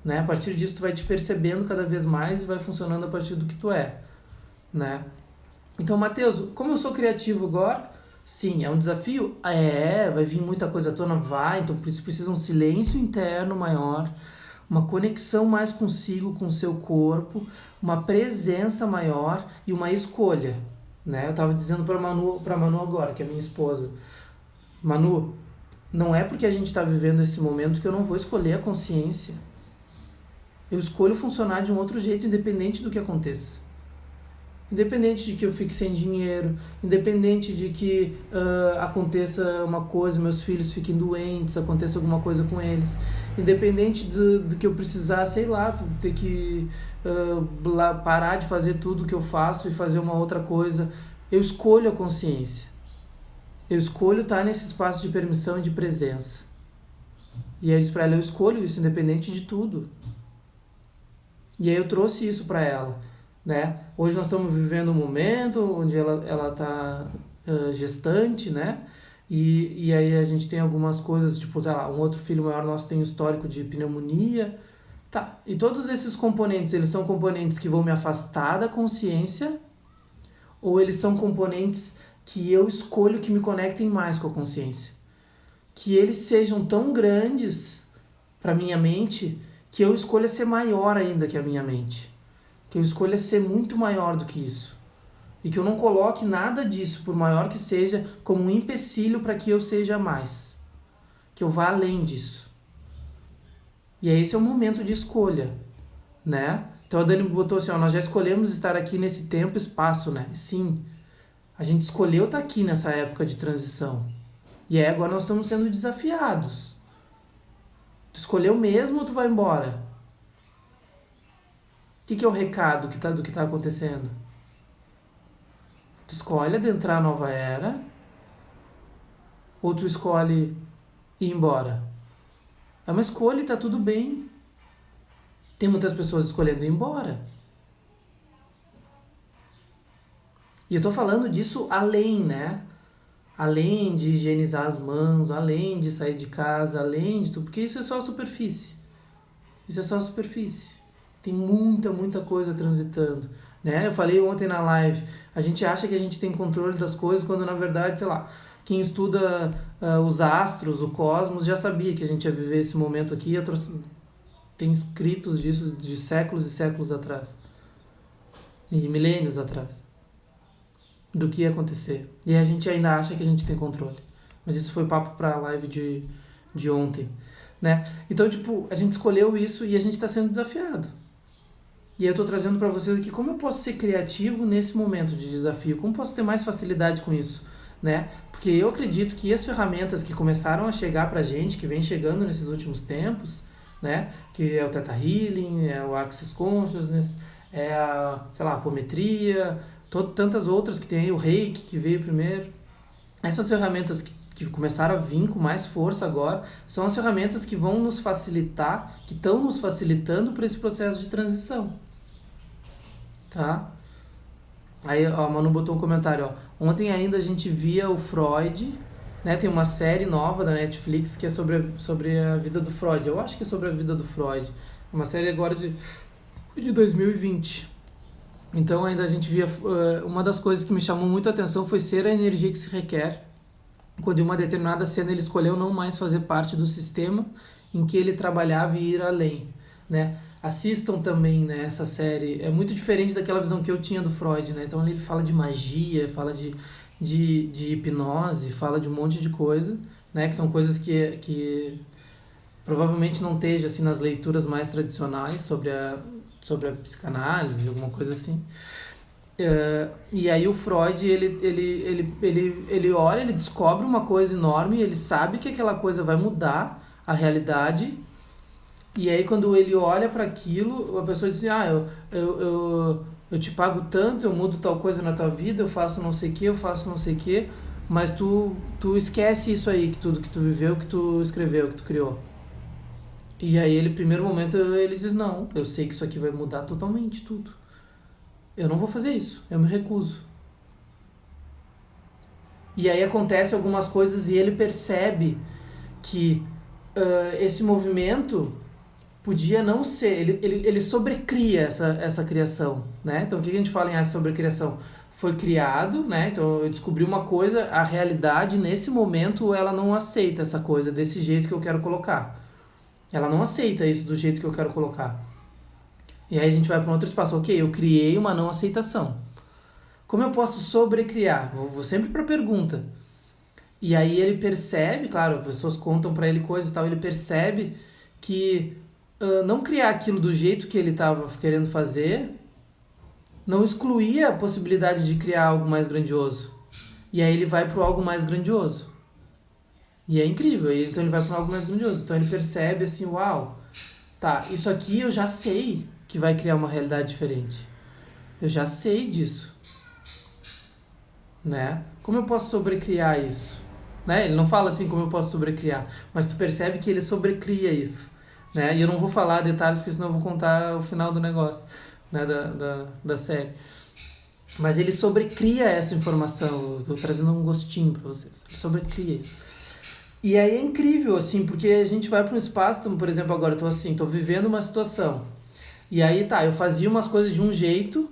Né? A partir disso tu vai te percebendo cada vez mais e vai funcionando a partir do que tu é. Né? Então, Matheus, como eu sou criativo agora, sim, é um desafio? Vai vir muita coisa à tona, vai. Então, por isso precisa um silêncio interno maior, uma conexão mais consigo, com o seu corpo, uma presença maior e uma escolha, né? Eu estava dizendo para Manu agora, que é minha esposa, Manu, não é porque a gente está vivendo esse momento que eu não vou escolher a consciência. Eu escolho funcionar de um outro jeito, independente do que aconteça. Independente de que eu fique sem dinheiro, independente de que aconteça uma coisa, meus filhos fiquem doentes, aconteça alguma coisa com eles, independente do que eu precisar, sei lá, ter que parar de fazer tudo que eu faço e fazer uma outra coisa, eu escolho a consciência. Eu escolho estar nesse espaço de permissão e de presença. E aí eu disse pra ela, eu escolho isso, independente de tudo. E aí eu trouxe isso pra ela. Né? Hoje nós estamos vivendo um momento onde ela está gestante, né? E aí a gente tem algumas coisas, tipo, sei lá, um outro filho maior nosso tem um histórico de pneumonia. Tá, e todos esses componentes, eles são componentes que vão me afastar da consciência ou eles são componentes que eu escolho que me conectem mais com a consciência? Que eles sejam tão grandes para minha mente que eu escolha ser maior ainda que a minha mente. Que eu escolha ser muito maior do que isso. E que eu não coloque nada disso, por maior que seja, como um empecilho para que eu seja mais. Que eu vá além disso. E aí esse é o momento de escolha, né? Então a Dani botou assim, nós já escolhemos estar aqui nesse tempo e espaço, né? Sim, a gente escolheu estar aqui nessa época de transição. E aí agora nós estamos sendo desafiados. Tu escolheu mesmo ou tu vai embora? O que é o recado do que está acontecendo? Tu escolhe adentrar a nova era ou tu escolhe ir embora? É uma escolha e tá tudo bem. Tem muitas pessoas escolhendo ir embora. E eu tô falando disso além, né? Além de higienizar as mãos, além de sair de casa, além de tudo, porque isso é só a superfície. Isso é só a superfície. Tem muita coisa transitando, né? Eu falei ontem na live, a gente acha que a gente tem controle das coisas quando na verdade, sei lá, quem estuda os astros, o cosmos, já sabia que a gente ia viver esse momento aqui. Tem escritos disso de séculos e séculos atrás, e milênios atrás, do que ia acontecer. E a gente ainda acha que a gente tem controle. Mas isso foi papo para a live de ontem, né? Então, tipo, a gente escolheu isso e a gente está sendo desafiado. E eu estou trazendo para vocês aqui como eu posso ser criativo nesse momento de desafio, como posso ter mais facilidade com isso, né? Porque eu acredito que as ferramentas que começaram a chegar pra gente, que vem chegando nesses últimos tempos, né? Que é o Theta Healing, é o Access Consciousness, é a, sei lá, a apometria, tantas outras que tem aí, o Reiki que veio primeiro. Essas ferramentas que começaram a vir com mais força agora, são as ferramentas que vão nos facilitar, que estão nos facilitando para esse processo de transição. Tá? Aí ó, a Manu botou um comentário, ó. Ontem ainda a gente via o Freud, né? Tem uma série nova da Netflix que é sobre a vida do Freud. Eu acho que é sobre a vida do Freud. Uma série agora de 2020. Então ainda a gente via... uma das coisas que me chamou muito a atenção foi ser a energia que se requer. Quando em uma determinada cena ele escolheu não mais fazer parte do sistema em que ele trabalhava e ir além, né? Assistam também, né, essa série. É muito diferente daquela visão que eu tinha do Freud, né? Então ele fala de magia, fala de hipnose, fala de um monte de coisa, né? Que são coisas que provavelmente não esteja assim nas leituras mais tradicionais sobre a psicanálise, alguma coisa assim. E aí o Freud, ele olha, ele descobre uma coisa enorme, ele sabe que aquela coisa vai mudar a realidade, e aí quando ele olha para aquilo, a pessoa diz assim, eu te pago tanto, eu mudo tal coisa na tua vida, eu faço não sei o que, eu faço não sei o que, mas tu esquece isso aí, que tudo que tu viveu, que tu escreveu, que tu criou. E aí ele, primeiro momento, ele diz, não, eu sei que isso aqui vai mudar totalmente tudo. Eu não vou fazer isso, eu me recuso. E aí acontece algumas coisas e ele percebe que esse movimento podia não ser, ele sobrecria essa criação, né? Então o que a gente fala em sobrecriação? Foi criado, né? Então eu descobri uma coisa, a realidade nesse momento ela não aceita essa coisa desse jeito que eu quero colocar. Ela não aceita isso do jeito que eu quero colocar. E aí a gente vai para um outro espaço. Ok, eu criei uma não aceitação. Como eu posso sobrecriar? Vou sempre para a pergunta. E aí ele percebe, claro, as pessoas contam para ele coisas e tal, ele percebe que não criar aquilo do jeito que ele estava querendo fazer não excluía a possibilidade de criar algo mais grandioso. E aí ele vai para algo mais grandioso. E é incrível, então ele vai para algo mais grandioso. Então ele percebe assim, uau, tá, isso aqui eu já sei que vai criar uma realidade diferente. Eu já sei disso. Né? Como eu posso sobrecriar isso? Né? Ele não fala assim como eu posso sobrecriar, mas tu percebe que ele sobrecria isso. Né? E eu não vou falar detalhes, porque senão eu vou contar o final do negócio, né? da série. Mas ele sobrecria essa informação. Eu tô trazendo um gostinho para vocês. Ele sobrecria isso. E aí é incrível, assim, porque a gente vai para um espaço, por exemplo, agora eu tô vivendo uma situação. E aí tá, eu fazia umas coisas de um jeito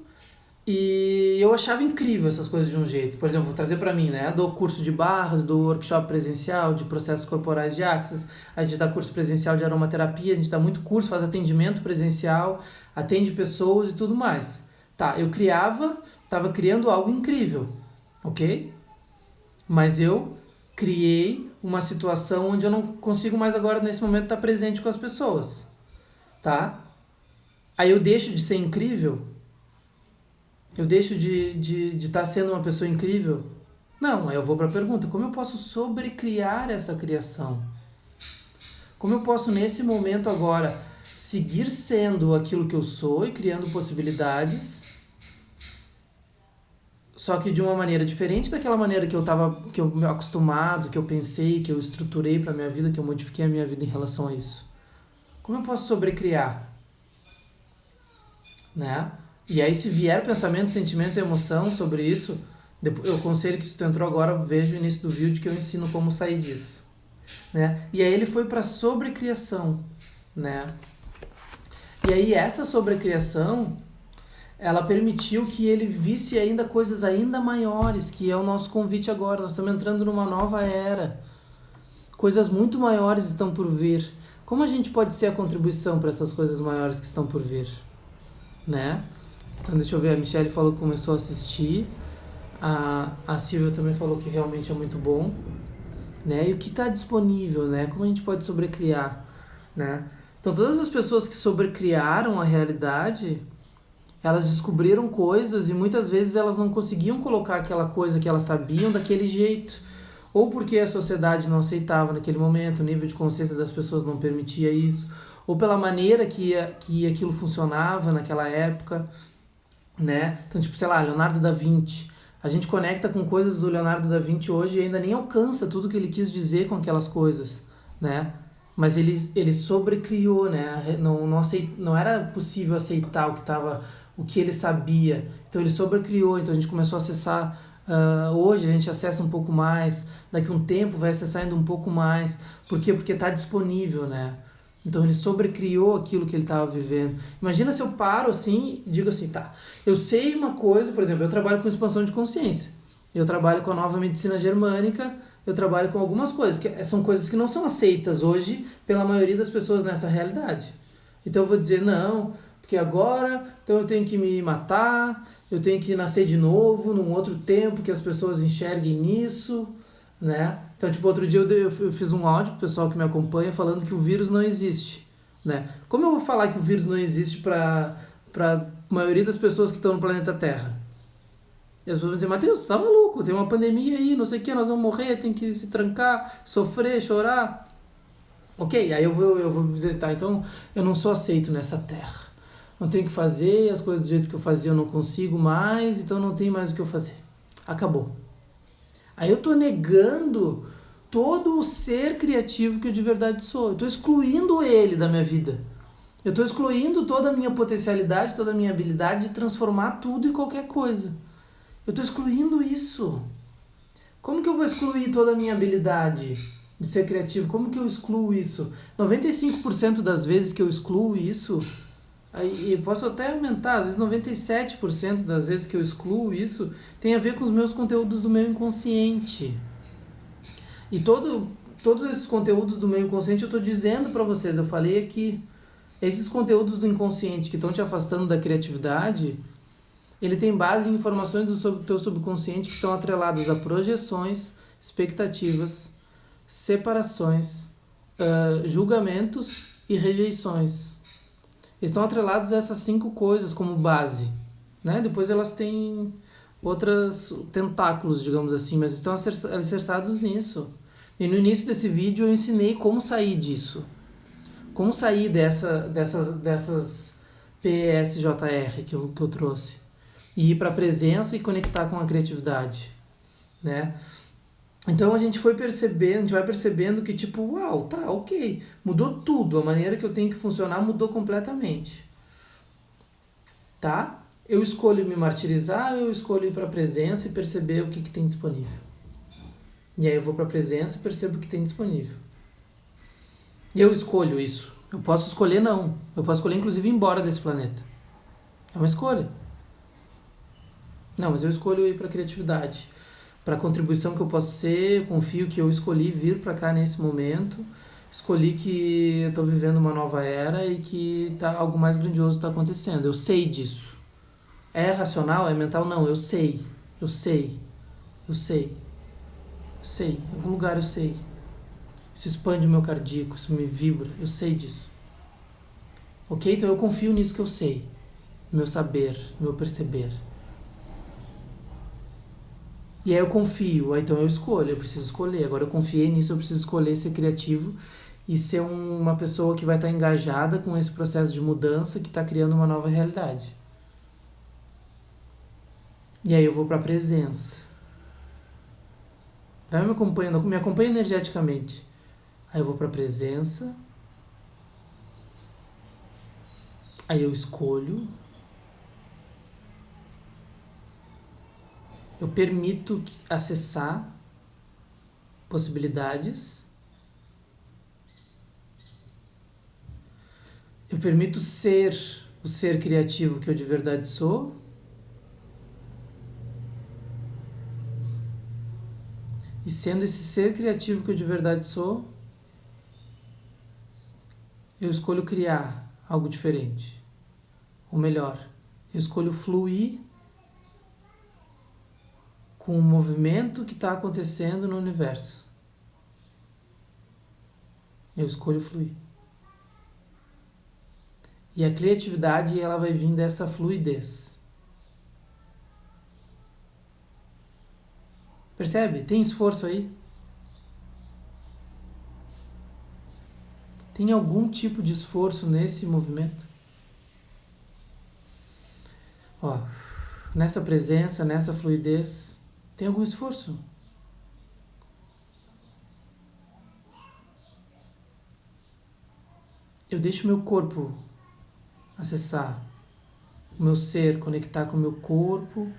e eu achava incrível essas coisas de um jeito. Por exemplo, vou trazer para mim, né? Dou curso de barras, dou workshop presencial de processos corporais de Access, a gente dá curso presencial de aromaterapia, a gente dá muito curso, faz atendimento presencial, atende pessoas e tudo mais. Tá, eu tava criando algo incrível, ok? Mas eu criei uma situação onde eu não consigo mais agora, nesse momento, estar presente com as pessoas, tá? Aí eu deixo de ser incrível? Eu deixo de estar sendo uma pessoa incrível? Não, aí eu vou para a pergunta, como eu posso sobrecriar essa criação? Como eu posso, nesse momento agora, seguir sendo aquilo que eu sou e criando possibilidades, só que de uma maneira diferente daquela maneira que eu me acostumado, que eu pensei, que eu estruturei para minha vida, que eu modifiquei a minha vida em relação a isso? Como eu posso sobrecriar? Né? E aí se vier pensamento, sentimento e emoção sobre isso, eu aconselho que se tu entrou agora, veja o início do vídeo que eu ensino como sair disso. Né? E aí ele foi para sobrecriação. Né? E aí essa sobrecriação, ela permitiu que ele visse ainda coisas ainda maiores, que é o nosso convite agora. Nós estamos entrando numa nova era. Coisas muito maiores estão por vir. Como a gente pode ser a contribuição para essas coisas maiores que estão por vir? Né? Então deixa eu ver, a Michelle falou que começou a assistir, a Silvia também falou que realmente é muito bom, né? E o que está disponível, né? Como a gente pode sobrecriar, né? Então todas as pessoas que sobrecriaram a realidade, elas descobriram coisas e muitas vezes elas não conseguiam colocar aquela coisa que elas sabiam daquele jeito, ou porque a sociedade não aceitava naquele momento, o nível de consciência das pessoas não permitia isso, ou pela maneira que aquilo funcionava naquela época, né? Então, tipo, sei lá, Leonardo da Vinci. A gente conecta com coisas do Leonardo da Vinci hoje e ainda nem alcança tudo que ele quis dizer com aquelas coisas, né? Mas ele sobrecriou, né? Não era possível aceitar o que ele sabia. Então ele sobrecriou, então a gente começou a acessar. Hoje a gente acessa um pouco mais, daqui a um tempo vai acessar ainda um pouco mais. Por quê? Porque está disponível, né? Então ele sobrecriou aquilo que ele estava vivendo. Imagina se eu paro assim e digo assim, tá, eu sei uma coisa, por exemplo, eu trabalho com expansão de consciência, eu trabalho com a nova medicina germânica, eu trabalho com algumas coisas, que são coisas que não são aceitas hoje pela maioria das pessoas nessa realidade. Então eu vou dizer, não, porque agora então eu tenho que me matar, eu tenho que nascer de novo, num outro tempo que as pessoas enxerguem nisso, né? Então, tipo, outro dia eu fiz um áudio pro pessoal que me acompanha falando que o vírus não existe, né? Como eu vou falar que o vírus não existe para a maioria das pessoas que estão no planeta Terra? E as pessoas vão dizer, Matheus, tá maluco, tem uma pandemia aí, não sei o que, nós vamos morrer, tem que se trancar, sofrer, chorar. Ok, aí eu vou dizer, tá, então eu não sou aceito nessa terra. Não tenho o que fazer, as coisas do jeito que eu fazia eu não consigo mais, então não tem mais o que eu fazer. Acabou. Aí eu tô negando todo o ser criativo que eu de verdade sou. Eu tô excluindo ele da minha vida. Eu tô excluindo toda a minha potencialidade, toda a minha habilidade de transformar tudo e qualquer coisa. Eu tô excluindo isso. Como que eu vou excluir toda a minha habilidade de ser criativo? Como que eu excluo isso? 95% das vezes que eu excluo isso, aí eu posso até aumentar, às vezes 97% das vezes que eu excluo isso, tem a ver com os meus conteúdos do meu inconsciente. E todos esses conteúdos do meu inconsciente eu estou dizendo para vocês, eu falei aqui, esses conteúdos do inconsciente que estão te afastando da criatividade, ele tem base em informações do teu subconsciente que estão atreladas a projeções, expectativas, separações, julgamentos e rejeições. Eles estão atrelados a essas 5 coisas como base, né? Depois elas têm outros tentáculos, digamos assim, mas estão alicerçados nisso. E no início desse vídeo eu ensinei como sair disso. Como sair dessas PSJR que eu trouxe. E ir para a presença e conectar com a criatividade, né? Então a gente vai percebendo que tipo, uau, tá, ok, mudou tudo, a maneira que eu tenho que funcionar mudou completamente, tá? Eu escolho me martirizar, eu escolho ir para a presença e perceber o que tem disponível. E aí eu vou para a presença e percebo o que tem disponível. E eu escolho isso. Eu posso escolher não. Eu posso escolher inclusive ir embora desse planeta. É uma escolha. Não, mas eu escolho ir para a criatividade, para a contribuição que eu posso ser. Eu confio que eu escolhi vir para cá nesse momento, escolhi que eu estou vivendo uma nova era e que algo mais grandioso está acontecendo. Eu sei disso. É racional? É mental? Não, eu sei. Eu sei. Eu sei. Eu sei. Em algum lugar eu sei. Isso expande o meu cardíaco, isso me vibra. Eu sei disso. Ok? Então eu confio nisso que eu sei. No meu saber, no meu perceber. E aí eu confio, então eu escolho, eu preciso escolher. Agora eu confiei nisso, eu preciso escolher ser criativo e ser uma pessoa que vai estar engajada com esse processo de mudança que está criando uma nova realidade. E aí eu vou para a presença. Vai me acompanhando, me acompanha energeticamente. Aí eu vou para a presença. Aí eu escolho. Eu permito acessar possibilidades. Eu permito ser o ser criativo que eu de verdade sou. E sendo esse ser criativo que eu de verdade sou, eu escolho criar algo diferente. Ou melhor, eu escolho fluir com o movimento que está acontecendo no universo. Eu escolho fluir. E a criatividade, ela vai vir dessa fluidez. Percebe? Tem esforço aí? Tem algum tipo de esforço nesse movimento? Ó, nessa presença, nessa fluidez, tem algum esforço? Eu deixo meu corpo acessar o meu ser, conectar com o meu corpo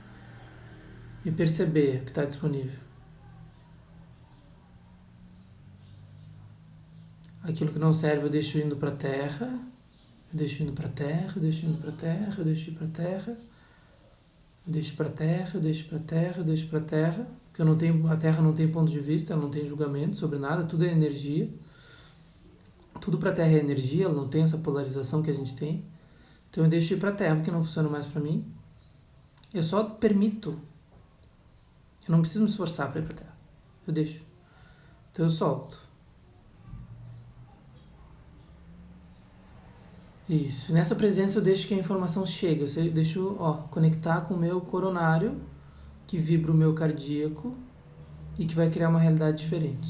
e perceber o que está disponível. Aquilo que não serve eu deixo indo para a terra, eu deixo indo para a terra, eu deixo indo para a terra, eu deixo ir para a terra, eu deixo para a terra, eu deixo para a terra, eu deixo para a terra, porque a terra não tem ponto de vista, ela não tem julgamento sobre nada, tudo é energia. Tudo para a terra é energia, ela não tem essa polarização que a gente tem. Então eu deixo ir para a terra, porque não funciona mais para mim. Eu só permito. Eu não preciso me esforçar para ir para a terra. Eu deixo. Então eu solto. Isso. Nessa presença eu deixo que a informação chegue. Eu deixo conectar com o meu coronário, que vibra o meu cardíaco e que vai criar uma realidade diferente.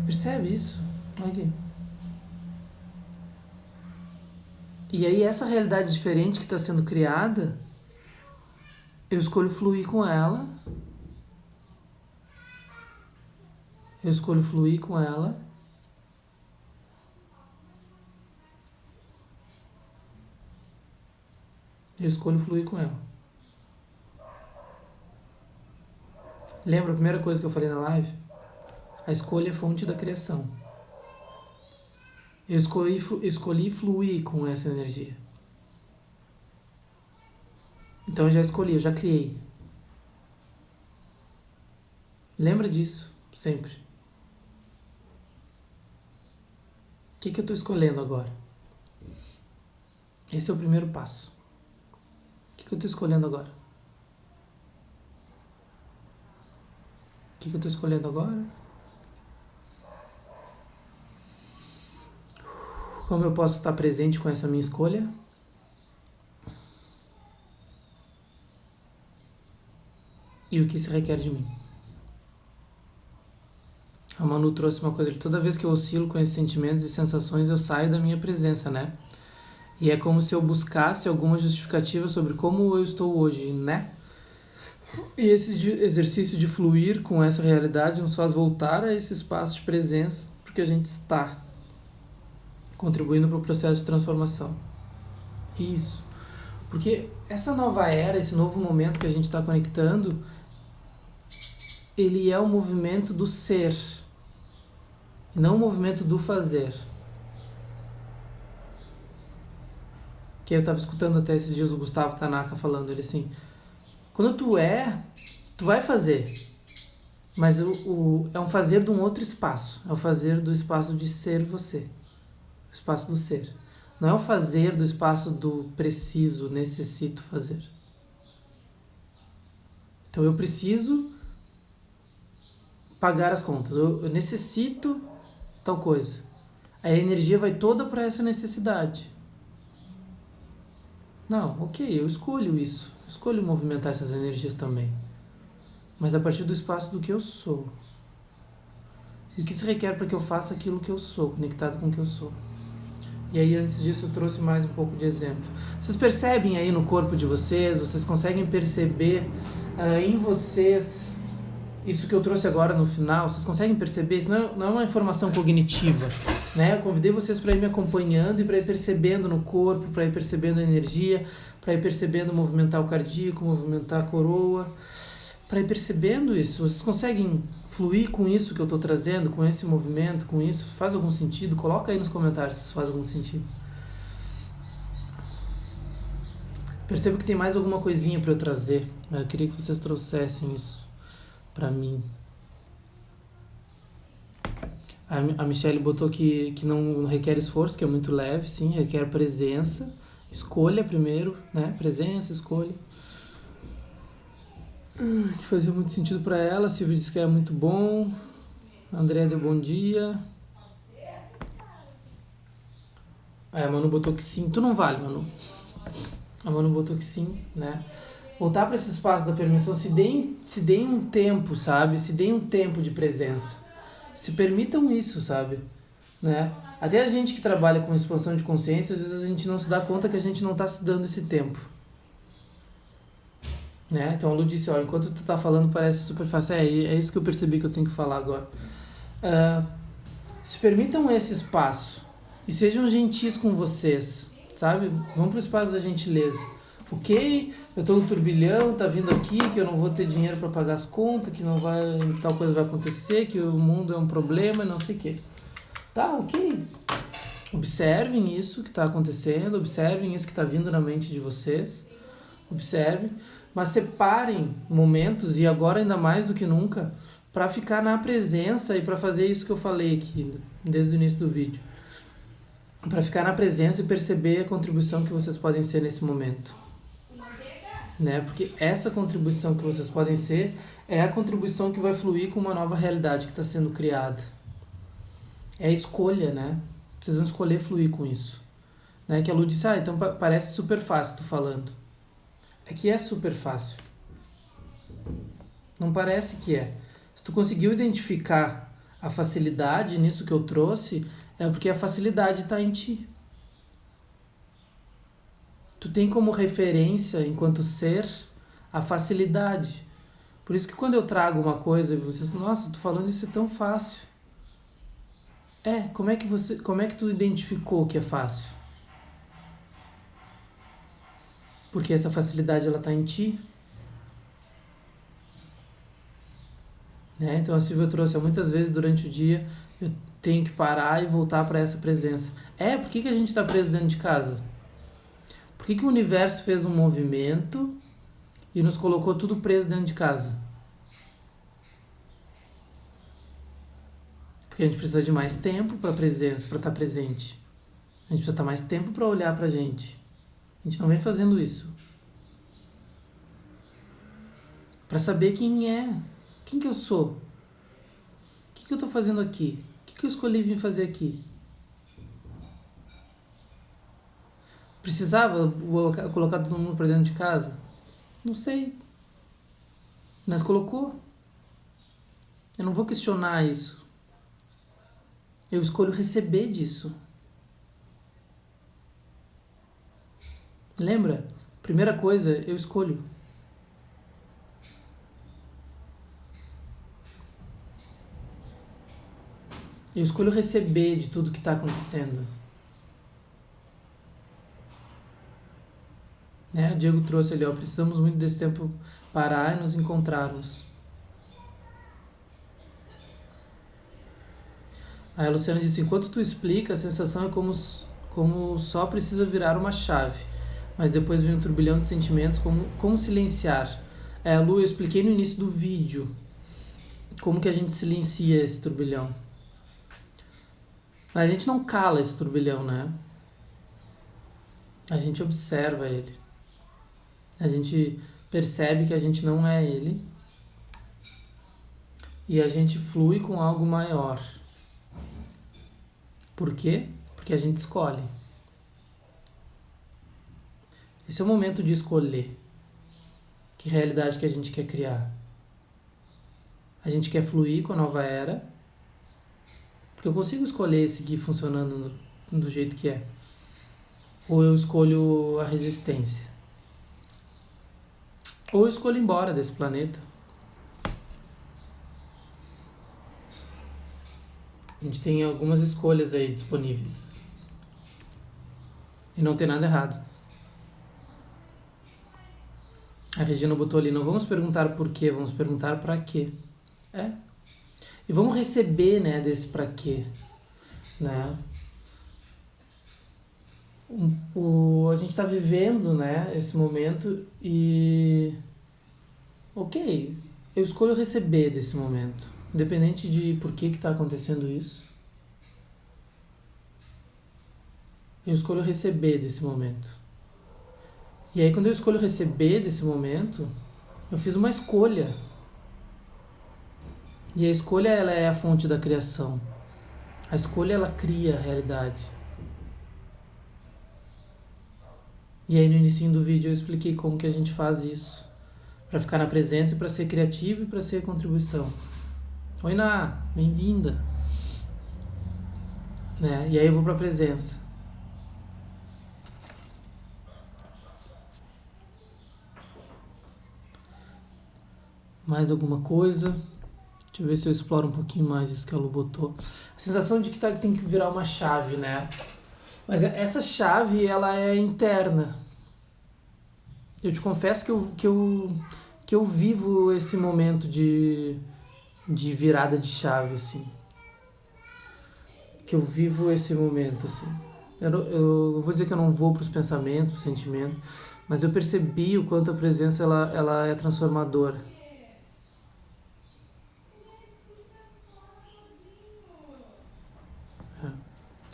Percebe isso? Olha aqui. E aí essa realidade diferente que está sendo criada, eu escolho fluir com ela. Eu escolho fluir com ela. Eu escolho fluir com ela. Lembra a primeira coisa que eu falei na live? A escolha é fonte da criação. Eu escolhi fluir com essa energia. Então eu já escolhi, eu já criei. Lembra disso, sempre. O que eu estou escolhendo agora? Esse é o primeiro passo. O que eu estou escolhendo agora? O que eu estou escolhendo agora? Como eu posso estar presente com essa minha escolha? E o que isso requer de mim? A Manu trouxe uma coisa, toda vez que eu oscilo com esses sentimentos e sensações, eu saio da minha presença, né? E é como se eu buscasse alguma justificativa sobre como eu estou hoje, né? E esse exercício de fluir com essa realidade nos faz voltar a esse espaço de presença, porque a gente está contribuindo para o processo de transformação. Isso. Porque essa nova era, esse novo momento que a gente está conectando, ele é o movimento do ser, e não o movimento do fazer. Que eu estava escutando até esses dias o Gustavo Tanaka falando, ele assim, quando tu vai fazer, mas é um fazer de um outro espaço, é o fazer do espaço de ser você, o espaço do ser. Não é o fazer do espaço do preciso, necessito fazer. Então eu preciso pagar as contas, eu necessito tal coisa. Aí a energia vai toda para essa necessidade. Não, ok, eu escolho isso. Eu escolho movimentar essas energias também. Mas a partir do espaço do que eu sou. E o que se requer para que eu faça aquilo que eu sou, conectado com o que eu sou. E aí antes disso eu trouxe mais um pouco de exemplo. Vocês percebem aí no corpo de vocês conseguem perceber em vocês isso que eu trouxe agora no final, vocês conseguem perceber? Isso não é uma informação cognitiva, né? Eu convidei vocês para ir me acompanhando e para ir percebendo no corpo, para ir percebendo a energia, para ir percebendo movimentar o cardíaco, movimentar a coroa, para ir percebendo isso. Vocês conseguem fluir com isso que eu estou trazendo, com esse movimento, com isso? Faz algum sentido? Coloca aí nos comentários se faz algum sentido. Percebo que tem mais alguma coisinha para eu trazer, mas eu queria que vocês trouxessem isso para mim. A Michelle botou que não requer esforço, que é muito leve, sim, requer presença, escolha primeiro, né? Presença, escolha. Que fazia muito sentido para ela. A Silvia disse que é muito bom. A Andrea deu bom dia. A Manu botou que sim. Tu não vale, Manu. A Manu botou que sim, né? Voltar para esse espaço da permissão, se deem um tempo, sabe? Se deem um tempo de presença. Se permitam isso, sabe? Né? Até a gente que trabalha com expansão de consciência, às vezes a gente não se dá conta que a gente não está se dando esse tempo. Né? Então a Lu disse, ó, enquanto tu tá falando parece super fácil. É isso que eu percebi que eu tenho que falar agora. Se permitam esse espaço e sejam gentis com vocês, sabe? Vão pro espaço da gentileza. Ok, eu tô no turbilhão, tá vindo aqui, que eu não vou ter dinheiro para pagar as contas, que não vai, tal coisa vai acontecer, que o mundo é um problema, não sei o quê. Tá, ok. Observem isso que está acontecendo, observem isso que está vindo na mente de vocês, observem, mas separem momentos, e agora ainda mais do que nunca, para ficar na presença e para fazer isso que eu falei aqui desde o início do vídeo. Para ficar na presença e perceber a contribuição que vocês podem ser nesse momento. Né? Porque essa contribuição que vocês podem ser é a contribuição que vai fluir com uma nova realidade que está sendo criada. É a escolha, né? Vocês vão escolher fluir com isso. Né? Que a Lu disse, então parece super fácil tu falando. é que é super fácil. Não parece que é. Se tu conseguiu identificar a facilidade nisso que eu trouxe, é porque a facilidade está em ti. Tu tem como referência, enquanto ser, a facilidade. Por isso que quando eu trago uma coisa e vocês, nossa, tô falando isso é tão fácil. Como é que tu identificou que é fácil? Porque essa facilidade ela tá em ti. Né? Então a Silvia trouxe, muitas vezes durante o dia eu tenho que parar e voltar para essa presença. Por que a gente está preso dentro de casa? Por que o universo fez um movimento e nos colocou tudo preso dentro de casa? Porque a gente precisa de mais tempo para presença, para estar presente. A gente precisa estar mais tempo para olhar para a gente. A gente não vem fazendo isso. Para saber quem é, quem que eu sou, o que eu estou fazendo aqui, o que eu escolhi vir fazer aqui. Precisava colocar todo mundo para dentro de casa? Não sei. Mas colocou. Eu não vou questionar isso. Eu escolho receber disso. Lembra? Primeira coisa, eu escolho. Eu escolho receber de tudo que está acontecendo. O Diego trouxe ali, precisamos muito desse tempo parar e nos encontrarmos. Aí a Luciana disse, enquanto tu explica, a sensação é como só precisa virar uma chave, mas depois vem um turbilhão de sentimentos, como silenciar. Lu, eu expliquei no início do vídeo como que a gente silencia esse turbilhão. Mas a gente não cala esse turbilhão, né? A gente observa ele. A gente percebe que a gente não é ele. E a gente flui com algo maior. Por quê? Porque a gente escolhe. Esse é o momento de escolher. Que realidade que a gente quer criar? A gente quer fluir com a nova era. Porque eu consigo escolher seguir funcionando do jeito que é. Ou eu escolho a resistência. Ou eu escolho ir embora desse planeta. A gente tem algumas escolhas aí disponíveis. E não tem nada errado. A Regina botou ali, não vamos perguntar por quê, vamos perguntar pra quê. E vamos receber, né, desse pra quê. Né? A gente está vivendo, né, esse momento e... Ok, eu escolho receber desse momento. Independente de por que está acontecendo isso. Eu escolho receber desse momento. E aí quando eu escolho receber desse momento, eu fiz uma escolha. E a escolha, ela é a fonte da criação. A escolha, ela cria a realidade. E aí no início do vídeo eu expliquei como que a gente faz isso. Para ficar na presença, para ser criativo e para ser contribuição. Oi, Ná, bem-vinda. Né? E aí eu vou para a presença. Mais alguma coisa? Deixa eu ver se eu exploro um pouquinho mais isso que a Lu botou. A sensação de que tem que virar uma chave, né? Mas essa chave, ela é interna. Eu te confesso que eu vivo esse momento de virada de chave, assim. Que eu vivo esse momento, assim. Eu vou dizer que eu não vou para os pensamentos, para os sentimentos, mas eu percebi o quanto a presença ela é transformadora.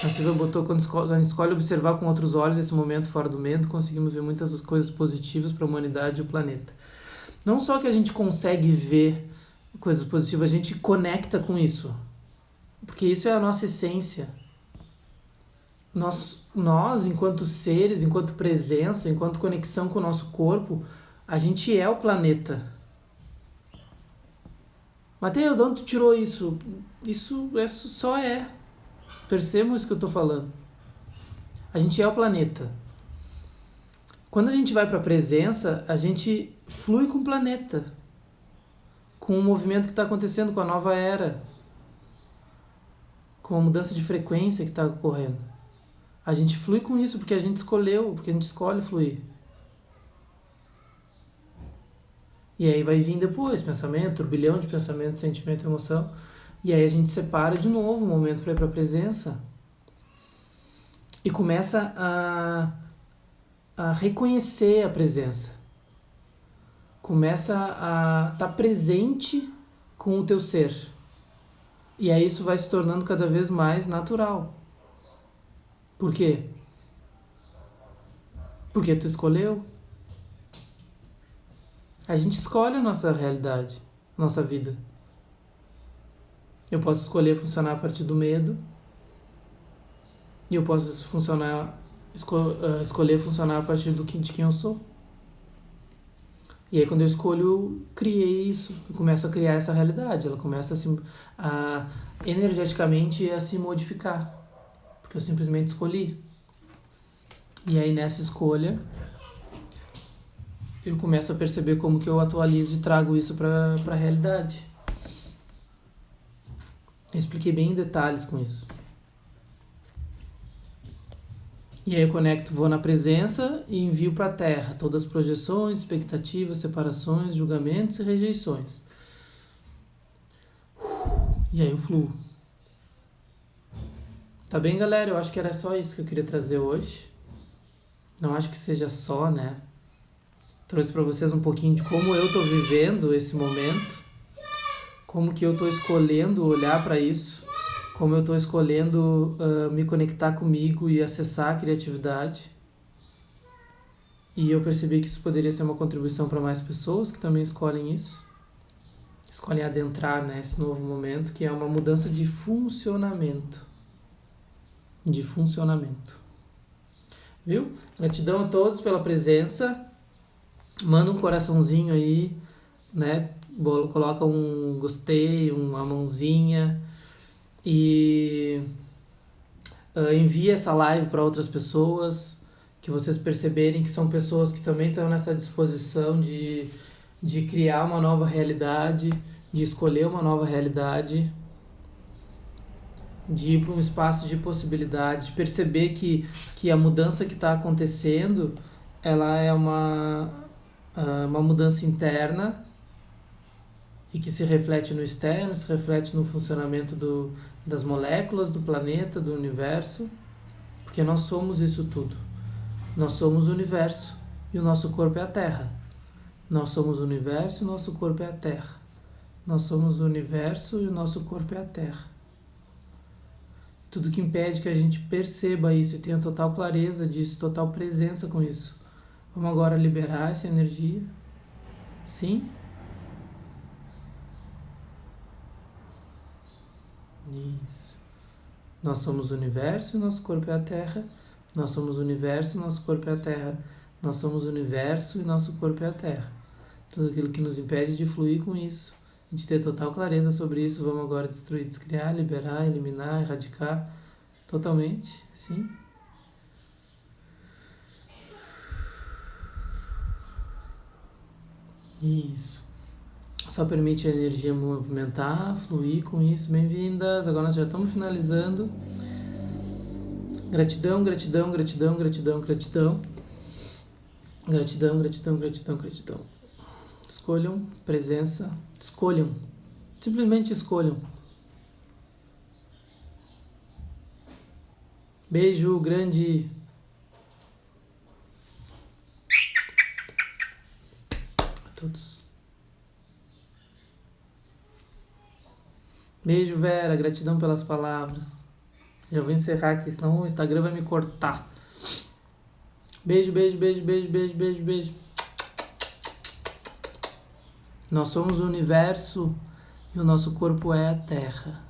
A Silvia botou, quando a gente escolhe observar com outros olhos esse momento fora do medo, conseguimos ver muitas coisas positivas para a humanidade e o planeta. Não só que a gente consegue ver coisas positivas, a gente conecta com isso. Porque isso é a nossa essência. Nós enquanto seres, enquanto presença, enquanto conexão com o nosso corpo, A gente é o planeta. Mateus, de onde tu tirou isso? Isso só é. Percebam isso que eu tô falando. A gente é o planeta. Quando a gente vai para a presença, a gente flui com o planeta, com o movimento que está acontecendo, com a nova era, com a mudança de frequência que está ocorrendo. A gente flui com isso porque a gente escolheu, porque a gente escolhe fluir. E aí vai vir depois pensamento, turbilhão de pensamento, sentimento, emoção. E aí a gente separa de novo o momento para ir para a presença. E começa a reconhecer a presença. Começa a estar presente com o teu ser. E aí isso vai se tornando cada vez mais natural. Por quê? Porque tu escolheu. A gente escolhe a nossa realidade, a nossa vida. Eu posso escolher funcionar a partir do medo. E eu posso escolher funcionar a partir de quem eu sou. E aí quando eu escolho, criei isso. Eu começo a criar essa realidade. Ela começa energeticamente a se modificar. Porque eu simplesmente escolhi. E aí nessa escolha, eu começo a perceber como que eu atualizo e trago isso para a realidade. Eu expliquei bem em detalhes com isso. E aí eu conecto, vou na presença e envio para a Terra todas as projeções, expectativas, separações, julgamentos e rejeições. E aí eu fluo. Tá bem, galera? Eu acho que era só isso que eu queria trazer hoje. Não acho que seja só, né? Trouxe para vocês um pouquinho de como eu tô vivendo esse momento, como que eu tô escolhendo olhar para isso, como eu estou escolhendo me conectar comigo e acessar a criatividade. E eu percebi que isso poderia ser uma contribuição para mais pessoas que também escolhem isso. Escolhem adentrar nesse novo momento, que é uma mudança de funcionamento. De funcionamento. Viu? Gratidão a todos pela presença. Manda um coraçãozinho aí, né? Coloca um gostei, uma mãozinha. E envia essa live para outras pessoas, que vocês perceberem que são pessoas que também estão nessa disposição de criar uma nova realidade, de escolher uma nova realidade, de ir para um espaço de possibilidades, de perceber que a mudança que está acontecendo, ela é uma mudança interna e que se reflete no externo, se reflete no funcionamento das moléculas, do planeta, do universo, porque nós somos isso tudo. Nós somos o universo e o nosso corpo é a Terra. Nós somos o universo e o nosso corpo é a Terra. Nós somos o universo e o nosso corpo é a Terra. Tudo que impede que a gente perceba isso e tenha total clareza disso, total presença com isso. Vamos agora liberar essa energia. Sim? Isso. Nós somos o universo e nosso corpo é a Terra. Nós somos o universo e nosso corpo é a Terra. Nós somos o universo e nosso corpo é a Terra. Tudo aquilo que nos impede de fluir com isso, de ter total clareza sobre isso, vamos agora destruir, descriar, liberar, eliminar, erradicar totalmente, sim? Isso. Só permite a energia movimentar, fluir com isso. Bem-vindas. Agora nós já estamos finalizando. Gratidão, gratidão, gratidão, gratidão, gratidão. Gratidão, gratidão, gratidão, gratidão. Escolham presença. Escolham. Simplesmente escolham. Beijo grande. A todos. Beijo, Vera. Gratidão pelas palavras. Já vou encerrar aqui, senão o Instagram vai me cortar. Beijo, beijo, beijo, beijo, beijo, beijo, beijo. Nós somos o universo e o nosso corpo é a Terra.